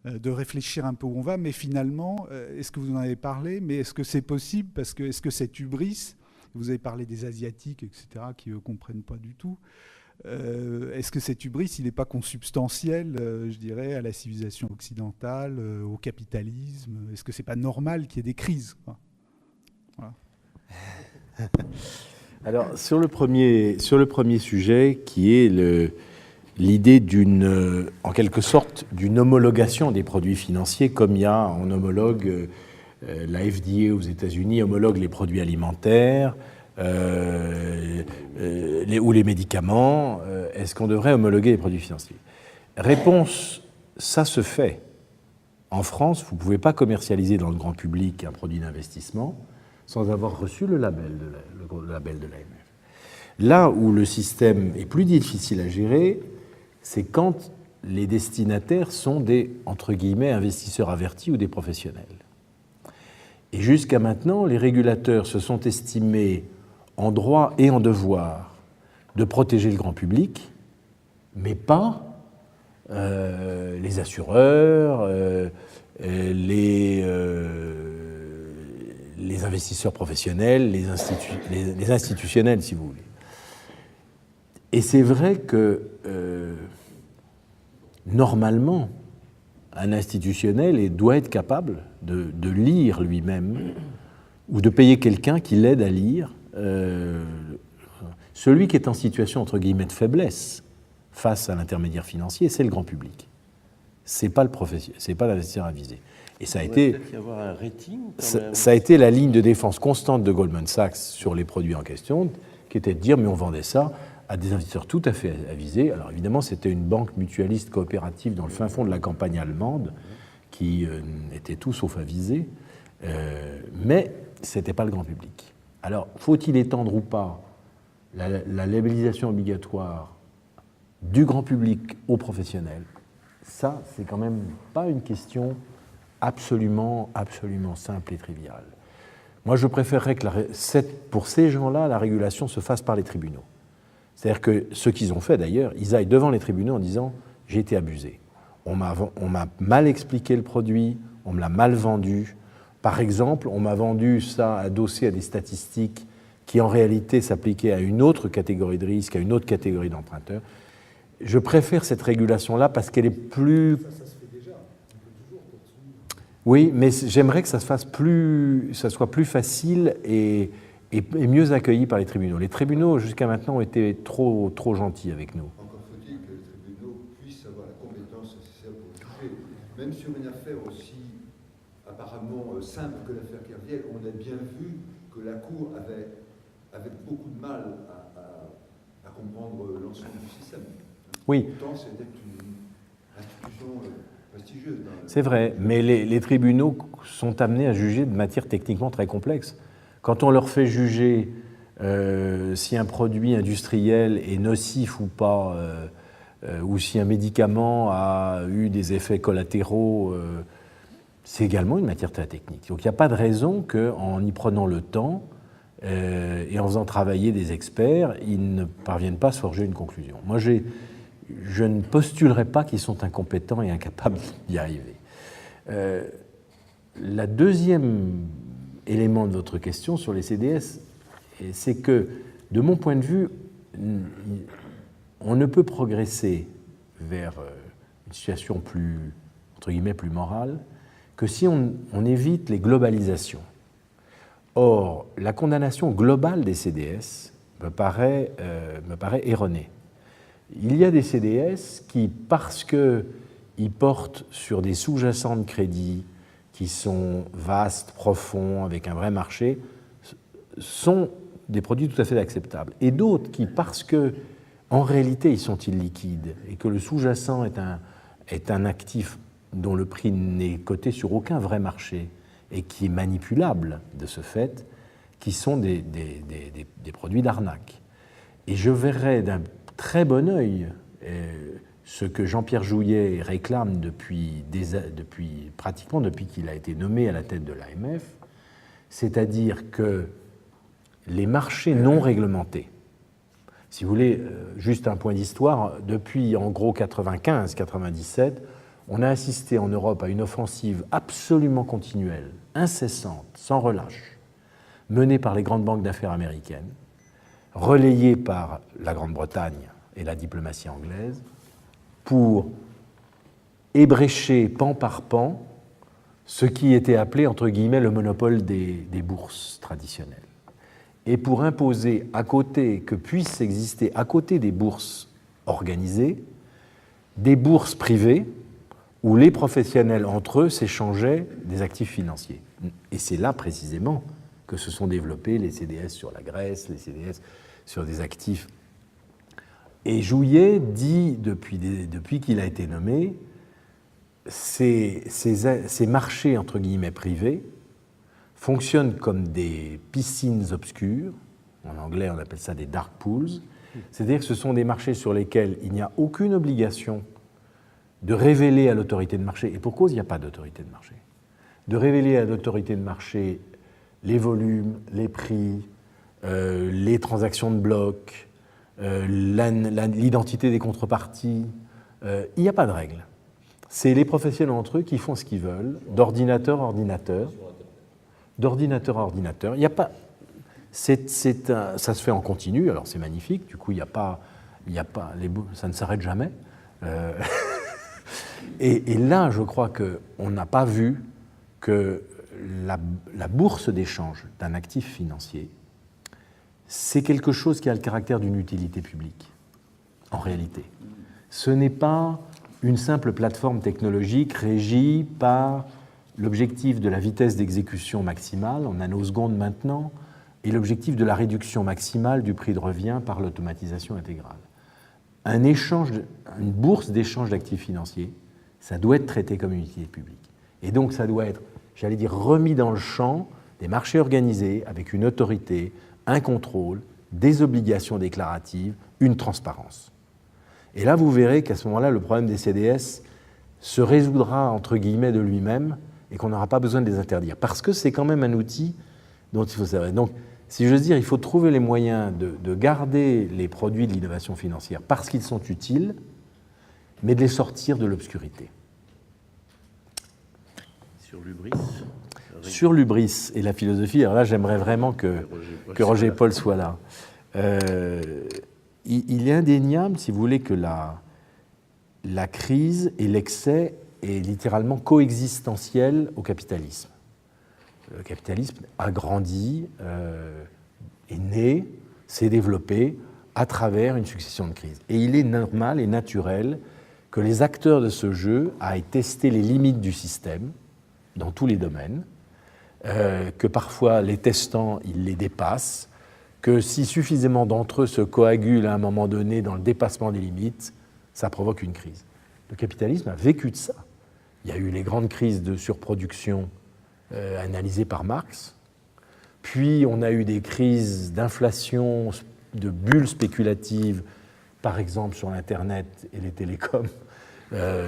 de réfléchir un peu où on va, mais finalement, est-ce que vous en avez parlé, mais est-ce que c'est possible, parce que est-ce que cette hubris, vous avez parlé des Asiatiques, etc., qui ne comprennent pas du tout, est-ce que cet hubris, il n'est pas consubstantiel, je dirais, à la civilisation occidentale, au capitalisme? Est-ce que c'est pas normal qu'il y ait des crises, quoi? Voilà. Alors, sur le premier sujet, qui est l'idée d'une, en quelque sorte, d'une homologation des produits financiers, comme il y a, on homologue, la FDA aux États-Unis homologue les produits alimentaires, ou les médicaments, est-ce qu'on devrait homologuer les produits financiers? Réponse, ça se fait. En France, vous ne pouvez pas commercialiser dans le grand public un produit d'investissement sans avoir reçu le label de l'AMF. Là où le système est plus difficile à gérer, c'est quand les destinataires sont des, entre guillemets, investisseurs avertis ou des professionnels. Et jusqu'à maintenant, les régulateurs se sont estimés en droit et en devoir de protéger le grand public, mais pas les assureurs, les investisseurs professionnels, les institutionnels, si vous voulez. Et c'est vrai que, normalement, un institutionnel doit être capable de lire lui-même ou de payer quelqu'un qui l'aide à lire. Celui qui est en situation, entre guillemets, de faiblesse face à l'intermédiaire financier, c'est le grand public. C'est pas le professionnel, c'est pas l'investisseur avisé. Et ça a été, y avoir un rating, ça a été la ligne de défense constante de Goldman Sachs sur les produits en question, qui était de dire, mais on vendait ça à des investisseurs tout à fait avisés. Alors évidemment, c'était une banque mutualiste coopérative dans le fin fond de la campagne allemande, qui était tout sauf avisés, mais c'était pas le grand public. Alors, faut-il étendre ou pas la labellisation obligatoire du grand public aux professionnels? Ça, c'est quand même pas une question absolument simple et triviale. Moi, je préférerais que pour ces gens-là, la régulation se fasse par les tribunaux. C'est-à-dire que ce qu'ils ont fait, d'ailleurs, ils aillent devant les tribunaux en disant « j'ai été abusé, on m'a mal expliqué le produit, on me l'a mal vendu. Par exemple, on m'a vendu ça adossé à des statistiques qui, en réalité, s'appliquaient à une autre catégorie de risque, à une autre catégorie d'emprunteurs. » Je préfère cette régulation-là parce qu'elle est plus... Ça se fait déjà. On peut toujours poursuivre. Oui, mais j'aimerais que ça soit plus facile et mieux accueilli par les tribunaux. Les tribunaux, jusqu'à maintenant, ont été trop gentils avec nous. Encore faut-il que les tribunaux puissent avoir la compétence nécessaire pour juger. Même sur une affaire aussi apparemment simple que l'affaire Kerviel, on a bien vu que la Cour avait beaucoup de mal à comprendre l'ensemble du système. Oui. Pourtant, c'était une institution prestigieuse. C'est vrai, mais les tribunaux sont amenés à juger de matières techniquement très complexes. Quand on leur fait juger si un produit industriel est nocif ou pas, ou si un médicament a eu des effets collatéraux, c'est également une matière très technique. Donc il n'y a pas de raison qu'en y prenant le temps et en faisant travailler des experts, ils ne parviennent pas à se forger une conclusion. Moi, je ne postulerai pas qu'ils sont incompétents et incapables d'y arriver. La deuxième élément de votre question sur les CDS, c'est que, de mon point de vue, on ne peut progresser vers une situation plus, entre guillemets, plus morale que si on évite les globalisations. Or, la condamnation globale des CDS me paraît erronée. Il y a des CDS qui, parce qu'ils portent sur des sous-jacents de crédit qui sont vastes, profonds, avec un vrai marché, sont des produits tout à fait acceptables. Et d'autres qui, parce que en réalité ils sont illiquides et que le sous-jacent est un actif dont le prix n'est coté sur aucun vrai marché et qui est manipulable de ce fait, qui sont des produits d'arnaque. Et je verrais d'un très bon œil ce que Jean-Pierre Jouyet réclame pratiquement depuis qu'il a été nommé à la tête de l'AMF, c'est-à-dire que les marchés non réglementés, si vous voulez, juste un point d'histoire, depuis en gros 95-97, on a assisté en Europe à une offensive absolument continuelle, incessante, sans relâche, menée par les grandes banques d'affaires américaines, relayée par la Grande-Bretagne et la diplomatie anglaise, pour ébrécher pan par pan ce qui était appelé, entre guillemets, le monopole des bourses traditionnelles. Et pour imposer que puissent exister à côté des bourses organisées, des bourses privées où les professionnels entre eux s'échangeaient des actifs financiers. Et c'est là précisément que se sont développés les CDS sur la Grèce, les CDS sur des actifs. Et Jouyet dit, depuis qu'il a été nommé, ces marchés, entre guillemets, privés, fonctionnent comme des piscines obscures. En anglais, on appelle ça des dark pools. C'est-à-dire que ce sont des marchés sur lesquels il n'y a aucune obligation de révéler à l'autorité de marché, et pour cause, il n'y a pas d'autorité de marché, de révéler à l'autorité de marché les volumes, les prix, les transactions de bloc, l'identité des contreparties. Il n'y a pas de règle. C'est les professionnels entre eux qui font ce qu'ils veulent, d'ordinateur à ordinateur. D'ordinateur à ordinateur. Il n'y a pas... ça se fait en continu, alors c'est magnifique, du coup il n'y a pas ça ne s'arrête jamais. Et là, je crois qu'on n'a pas vu que la bourse d'échange d'un actif financier, c'est quelque chose qui a le caractère d'une utilité publique, en réalité. Ce n'est pas une simple plateforme technologique régie par l'objectif de la vitesse d'exécution maximale, en nanosecondes maintenant, et l'objectif de la réduction maximale du prix de revient par l'automatisation intégrale. Une bourse d'échange d'actifs financiers, ça doit être traité comme une utilité publique. Et donc ça doit être, j'allais dire, remis dans le champ des marchés organisés avec une autorité, un contrôle, des obligations déclaratives, une transparence. Et là, vous verrez qu'à ce moment-là, le problème des CDS se résoudra, entre guillemets, de lui-même et qu'on n'aura pas besoin de les interdire. Parce que c'est quand même un outil dont il faut savoir. Donc, si j'ose dire, il faut trouver les moyens de garder les produits de l'innovation financière parce qu'ils sont utiles, mais de les sortir de l'obscurité. Sur l'hubris. Sur l'hubris et la philosophie, alors là, j'aimerais vraiment que Roger Paul soit là. Il est indéniable, si vous voulez, que la crise et l'excès est littéralement coexistentiel au capitalisme. Le capitalisme a grandi, est né, s'est développé à travers une succession de crises. Et il est normal et naturel que les acteurs de ce jeu aillent tester les limites du système dans tous les domaines, que parfois les testants, ils les dépassent, que si suffisamment d'entre eux se coagulent à un moment donné dans le dépassement des limites, ça provoque une crise. Le capitalisme a vécu de ça. Il y a eu les grandes crises de surproduction analysées par Marx, puis on a eu des crises d'inflation, de bulles spéculatives, par exemple sur l'Internet et les télécoms,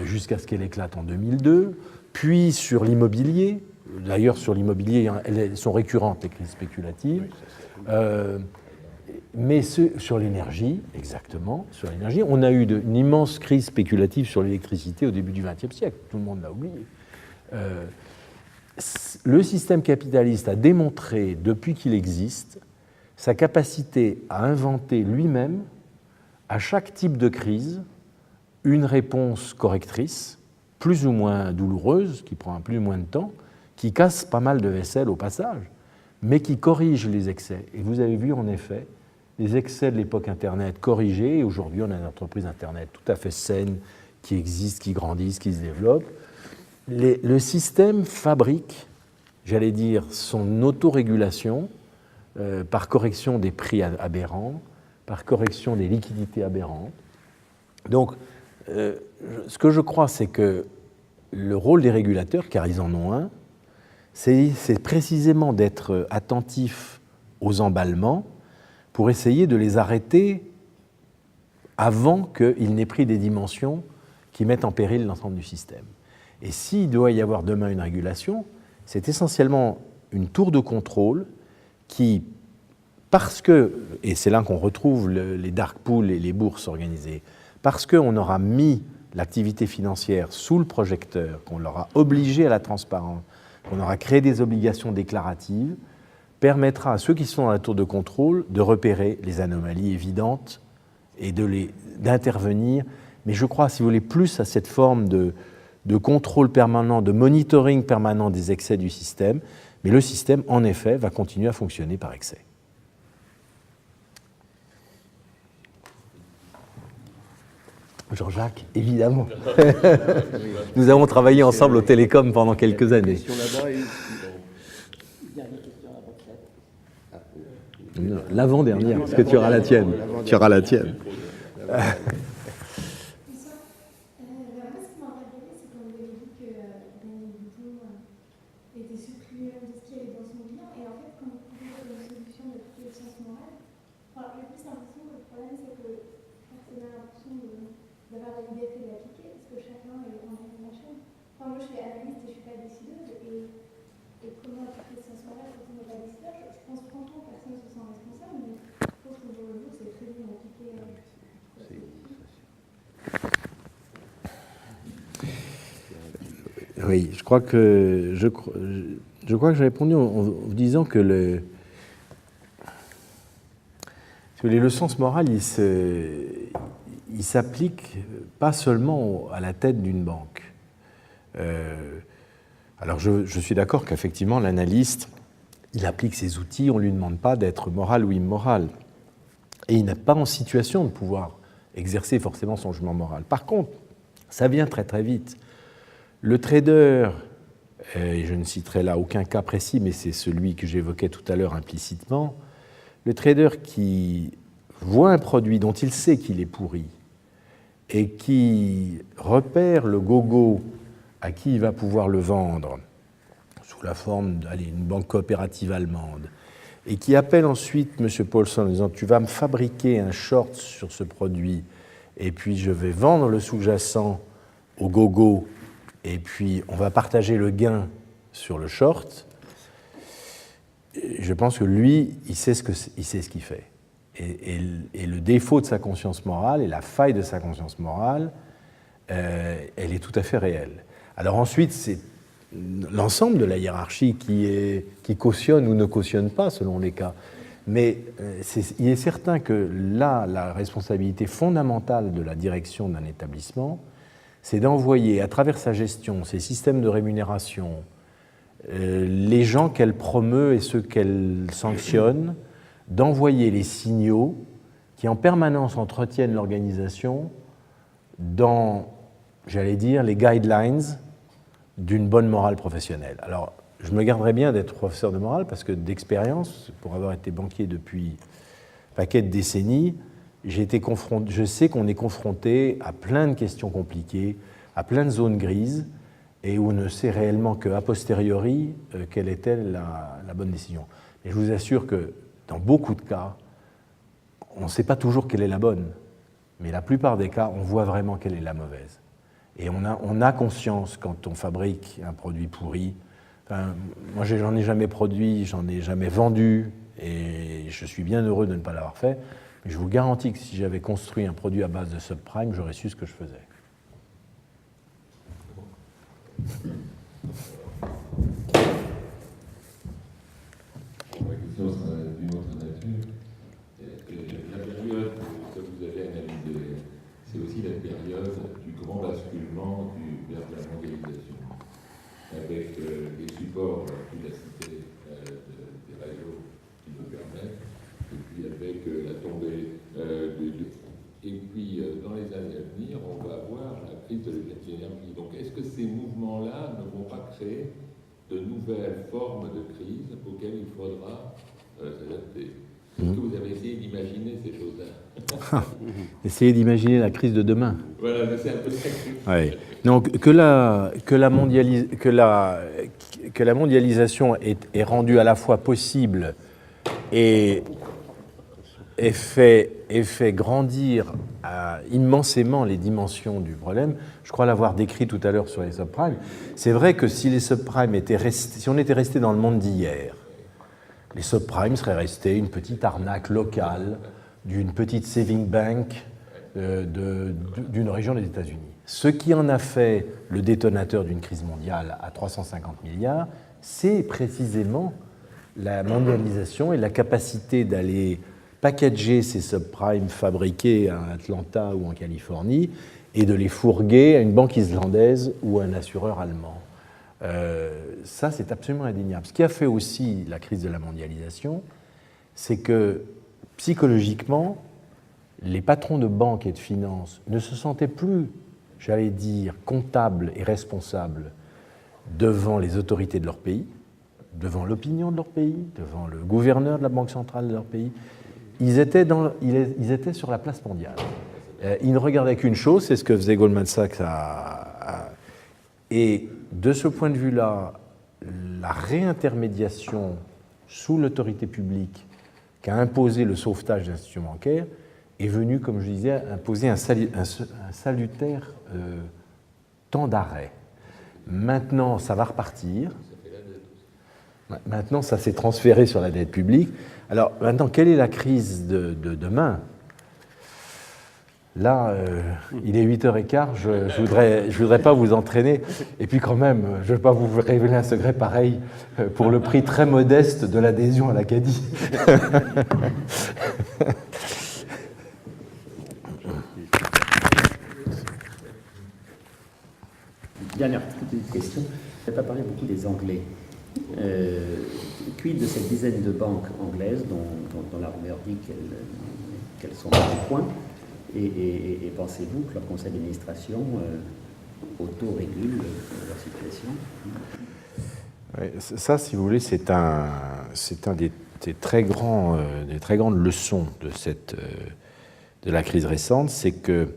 jusqu'à ce qu'elle éclate en 2002, puis sur l'immobilier. D'ailleurs, sur l'immobilier, elles sont récurrentes, les crises spéculatives. Mais sur l'énergie, exactement, sur l'énergie, on a eu une immense crise spéculative sur l'électricité au début du XXe siècle. Tout le monde l'a oublié. Le système capitaliste a démontré, depuis qu'il existe, sa capacité à inventer lui-même, à chaque type de crise, une réponse correctrice, plus ou moins douloureuse, qui prend plus ou moins de temps, qui casse pas mal de vaisselle au passage, mais qui corrige les excès. Et vous avez vu, en effet, les excès de l'époque Internet corrigés, et aujourd'hui, on a une entreprise Internet tout à fait saine, qui existe, qui grandit, qui se développe. Le système fabrique, j'allais dire, son autorégulation par correction des prix aberrants, par correction des liquidités aberrantes. Donc, ce que je crois, c'est que le rôle des régulateurs, car ils en ont un, c'est précisément d'être attentifs aux emballements pour essayer de les arrêter avant qu'ils n'aient pris des dimensions qui mettent en péril l'ensemble du système. Et s'il doit y avoir demain une régulation, c'est essentiellement une tour de contrôle qui, parce que, et c'est là qu'on retrouve les dark pools et les bourses organisées, parce qu'on aura mis l'activité financière sous le projecteur, qu'on l'aura obligé à la transparence, qu'on aura créé des obligations déclaratives, permettra à ceux qui sont dans la tour de contrôle de repérer les anomalies évidentes et d'intervenir. Mais je crois, si vous voulez, plus à cette forme de contrôle permanent, de monitoring permanent des excès du système, mais le système, en effet, va continuer à fonctionner par excès. Jean-Jacques, évidemment. Nous avons travaillé ensemble au Télécom pendant quelques années. L'avant-dernière, parce que tu auras la tienne. Tu auras la tienne. Oui, je crois que j'ai répondu en vous disant que le sens moral, il s'applique pas seulement à la tête d'une banque. Alors je suis d'accord qu'effectivement l'analyste, il applique ses outils, on ne lui demande pas d'être moral ou immoral. Et il n'est pas en situation de pouvoir exercer forcément son jugement moral. Par contre, ça vient très très vite. Le trader, et je ne citerai là aucun cas précis, mais c'est celui que j'évoquais tout à l'heure implicitement, le trader qui voit un produit dont il sait qu'il est pourri et qui repère le gogo à qui il va pouvoir le vendre sous la forme d'une banque coopérative allemande et qui appelle ensuite M. Paulson en disant « tu vas me fabriquer un short sur ce produit et puis je vais vendre le sous-jacent au gogo et puis on va partager le gain sur le short », je pense que lui, il sait ce qu'il fait. Et le défaut de sa conscience morale et la faille de sa conscience morale, elle est tout à fait réelle. Alors ensuite, c'est l'ensemble de la hiérarchie qui cautionne ou ne cautionne pas selon les cas. Mais il est certain que là, la responsabilité fondamentale de la direction d'un établissement, c'est d'envoyer à travers sa gestion, ses systèmes de rémunération, les gens qu'elle promeut et ceux qu'elle sanctionne, d'envoyer les signaux qui en permanence entretiennent l'organisation dans, j'allais dire, les guidelines d'une bonne morale professionnelle. Alors, je me garderais bien d'être professeur de morale parce que d'expérience, pour avoir été banquier depuis un paquet de décennies, je sais qu'on est confronté à plein de questions compliquées, à plein de zones grises, et où on ne sait réellement qu'a posteriori quelle était la bonne décision. Mais je vous assure que dans beaucoup de cas, on ne sait pas toujours quelle est la bonne, mais la plupart des cas, on voit vraiment quelle est la mauvaise. Et on a conscience quand on fabrique un produit pourri. Enfin, moi, j'en ai jamais produit, j'en ai jamais vendu, et je suis bien heureux de ne pas l'avoir fait. Mais je vous garantis que si j'avais construit un produit à base de subprime, j'aurais su ce que je faisais. Ma question sera d'une autre nature. La période que vous avez analysée, c'est aussi la période du grand basculement vers la mondialisation, avec les supports, puis la cité des réseaux qui nous permettent, et puis avec la tombée et puis dans les années à venir, on va avoir la crise de l'énergie. Donc est-ce que ces mouvements-là ne vont pas créer de nouvelles formes de crise auxquelles il faudra s'adapter? Est-ce que vous avez essayé d'imaginer ces choses-là? Essayez d'imaginer la crise de demain. Voilà, c'est un peu ça. Ouais. Donc que la mondialisation est rendue à la fois possible et fait grandir immensément les dimensions du problème. Je crois l'avoir décrit tout à l'heure sur les subprimes. C'est vrai que si les subprimes si on était resté dans le monde d'hier, les subprimes seraient restés une petite arnaque locale d'une petite saving bank d'une région des États-Unis. Ce qui en a fait le détonateur d'une crise mondiale à 350 milliards, c'est précisément la mondialisation et la capacité d'aller packager ces subprimes fabriqués à Atlanta ou en Californie et de les fourguer à une banque islandaise ou à un assureur allemand. Ça, c'est absolument indéniable. Ce qui a fait aussi la crise de la mondialisation, c'est que psychologiquement, les patrons de banques et de finances ne se sentaient plus, j'allais dire, comptables et responsables devant les autorités de leur pays, devant l'opinion de leur pays, devant le gouverneur de la Banque centrale de leur pays. Ils étaient sur la place mondiale. Ils ne regardaient qu'une chose, c'est ce que faisait Goldman Sachs. Et de ce point de vue-là, la réintermédiation sous l'autorité publique qu'a imposé le sauvetage des institutions bancaires est venue, comme je disais, imposer un salutaire temps d'arrêt. Maintenant, ça va repartir. Maintenant, ça s'est transféré sur la dette publique. Alors, maintenant, quelle est la crise de demain ? Là, il est 8h15, je voudrais pas vous entraîner. Et puis quand même, je ne vais pas vous révéler un secret pareil pour le prix très modeste de l'adhésion à l'Acadie. Dernière petite question. Vous n'avez pas parlé beaucoup des Anglais. Quid de cette dizaine de banques anglaises dont la rumeur dit qu'elles sont dans le coin et pensez-vous que leur conseil d'administration auto-régule leur situation? Ouais, ça, si vous voulez, c'est un des très grandes leçons de la crise récente, c'est que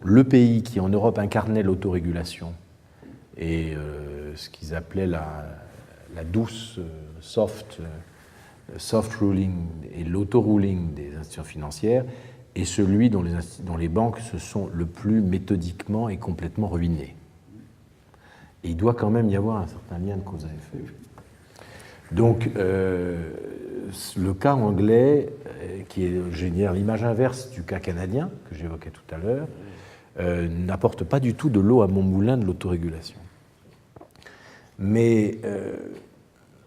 le pays qui en Europe incarnait l'autorégulation et ce qu'ils appelaient la douce soft ruling et l'auto-ruling des institutions financières est celui dont les banques se sont le plus méthodiquement et complètement ruinées. Et il doit quand même y avoir un certain lien de cause à effet. Donc, le cas anglais, qui est, je dirais, l'image inverse du cas canadien, que j'évoquais tout à l'heure, n'apporte pas du tout de l'eau à mon moulin de l'autorégulation. Mais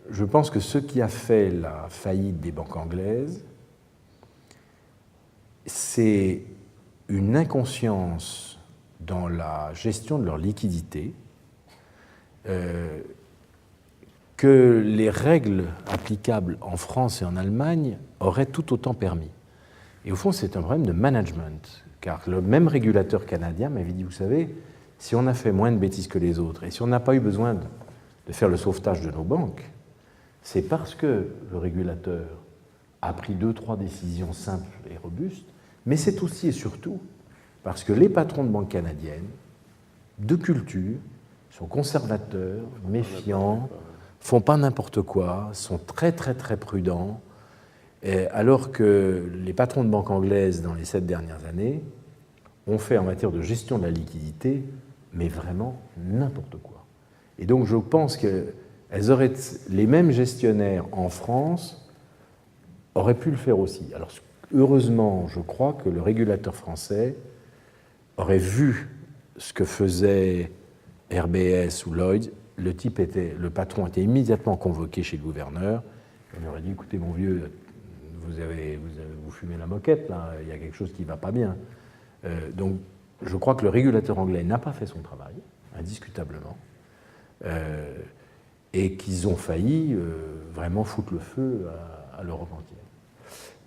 je pense que ce qui a fait la faillite des banques anglaises, c'est une inconscience dans la gestion de leur liquidité que les règles applicables en France et en Allemagne auraient tout autant permis. Et au fond, c'est un problème de management, car le même régulateur canadien m'avait dit, vous savez, si on a fait moins de bêtises que les autres, et si on n'a pas eu besoin de faire le sauvetage de nos banques, c'est parce que le régulateur a pris 2-3 décisions simples et robustes, mais c'est aussi et surtout parce que les patrons de banques canadiennes, de culture, sont conservateurs, méfiants, font pas n'importe quoi, sont très très très prudents, alors que les patrons de banques anglaises dans les 7 dernières années ont fait en matière de gestion de la liquidité, mais vraiment n'importe quoi. Et donc je pense que les mêmes gestionnaires en France auraient pu le faire aussi. Alors heureusement, je crois que le régulateur français aurait vu ce que faisait RBS ou Lloyds. Le patron était immédiatement convoqué chez le gouverneur. On aurait dit, écoutez mon vieux, vous fumez la moquette, là, il y a quelque chose qui ne va pas bien. Donc je crois que le régulateur anglais n'a pas fait son travail, indiscutablement, et qu'ils ont failli vraiment foutre le feu à l'Europe entière.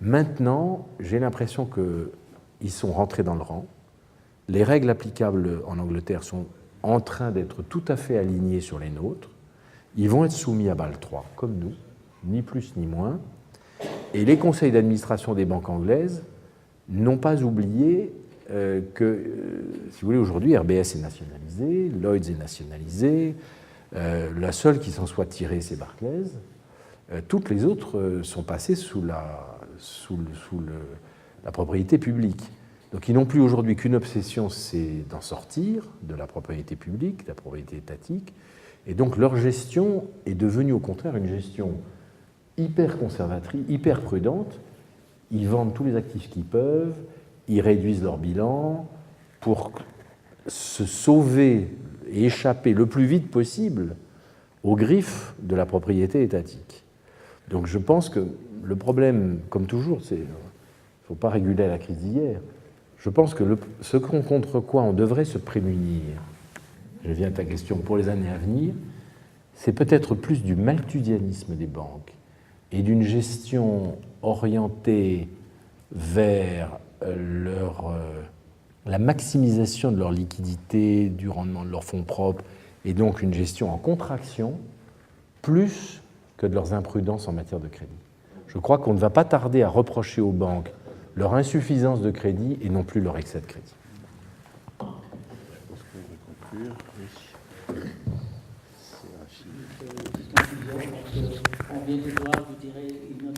Maintenant, j'ai l'impression qu'ils sont rentrés dans le rang. Les règles applicables en Angleterre sont en train d'être tout à fait alignées sur les nôtres. Ils vont être soumis à Bâle III, comme nous, ni plus ni moins. Et les conseils d'administration des banques anglaises n'ont pas oublié que, si vous voulez, aujourd'hui, RBS est nationalisé, Lloyds est nationalisé, la seule qui s'en soit tirée, c'est Barclays. Toutes les autres sont passées sous la propriété publique. Donc ils n'ont plus aujourd'hui qu'une obsession, c'est d'en sortir de la propriété publique, de la propriété étatique. Et donc leur gestion est devenue au contraire une gestion hyper conservatrice, hyper prudente. Ils vendent tous les actifs qu'ils peuvent, ils réduisent leur bilan pour se sauver et échapper le plus vite possible aux griffes de la propriété étatique. Donc je pense que le problème, comme toujours, il ne faut pas réguler la crise d'hier. Je pense que ce contre quoi on devrait se prémunir, je viens à ta question, pour les années à venir, c'est peut-être plus du malthusianisme des banques et d'une gestion orientée vers la maximisation de leur liquidité, du rendement de leurs fonds propres, et donc une gestion en contraction, plus que de leurs imprudences en matière de crédit. Je crois qu'on ne va pas tarder à reprocher aux banques leur insuffisance de crédit et non plus leur excès de crédit. Je pense qu'on va conclure. On vient de voir, je dirais, une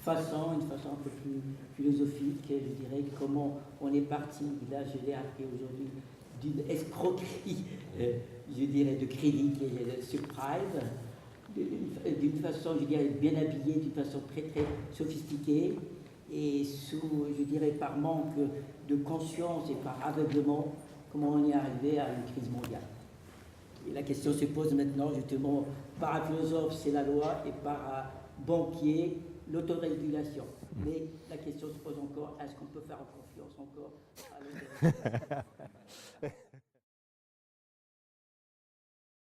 façon un peu plus philosophique, je dirais, comment on est parti, là je l'ai appris aujourd'hui, d'une escroquerie, je dirais, de crédit qui est le subprime, d'une façon, je dirais, bien habillée, d'une façon très très sophistiquée, et je dirais, par manque de conscience et par aveuglement, comment on est arrivé à une crise mondiale. Et la question se pose maintenant, justement, par un philosophe, c'est la loi, et par un banquier, l'autorégulation. Mais la question se pose encore, est-ce qu'on peut faire confiance encore à l'autorégulation?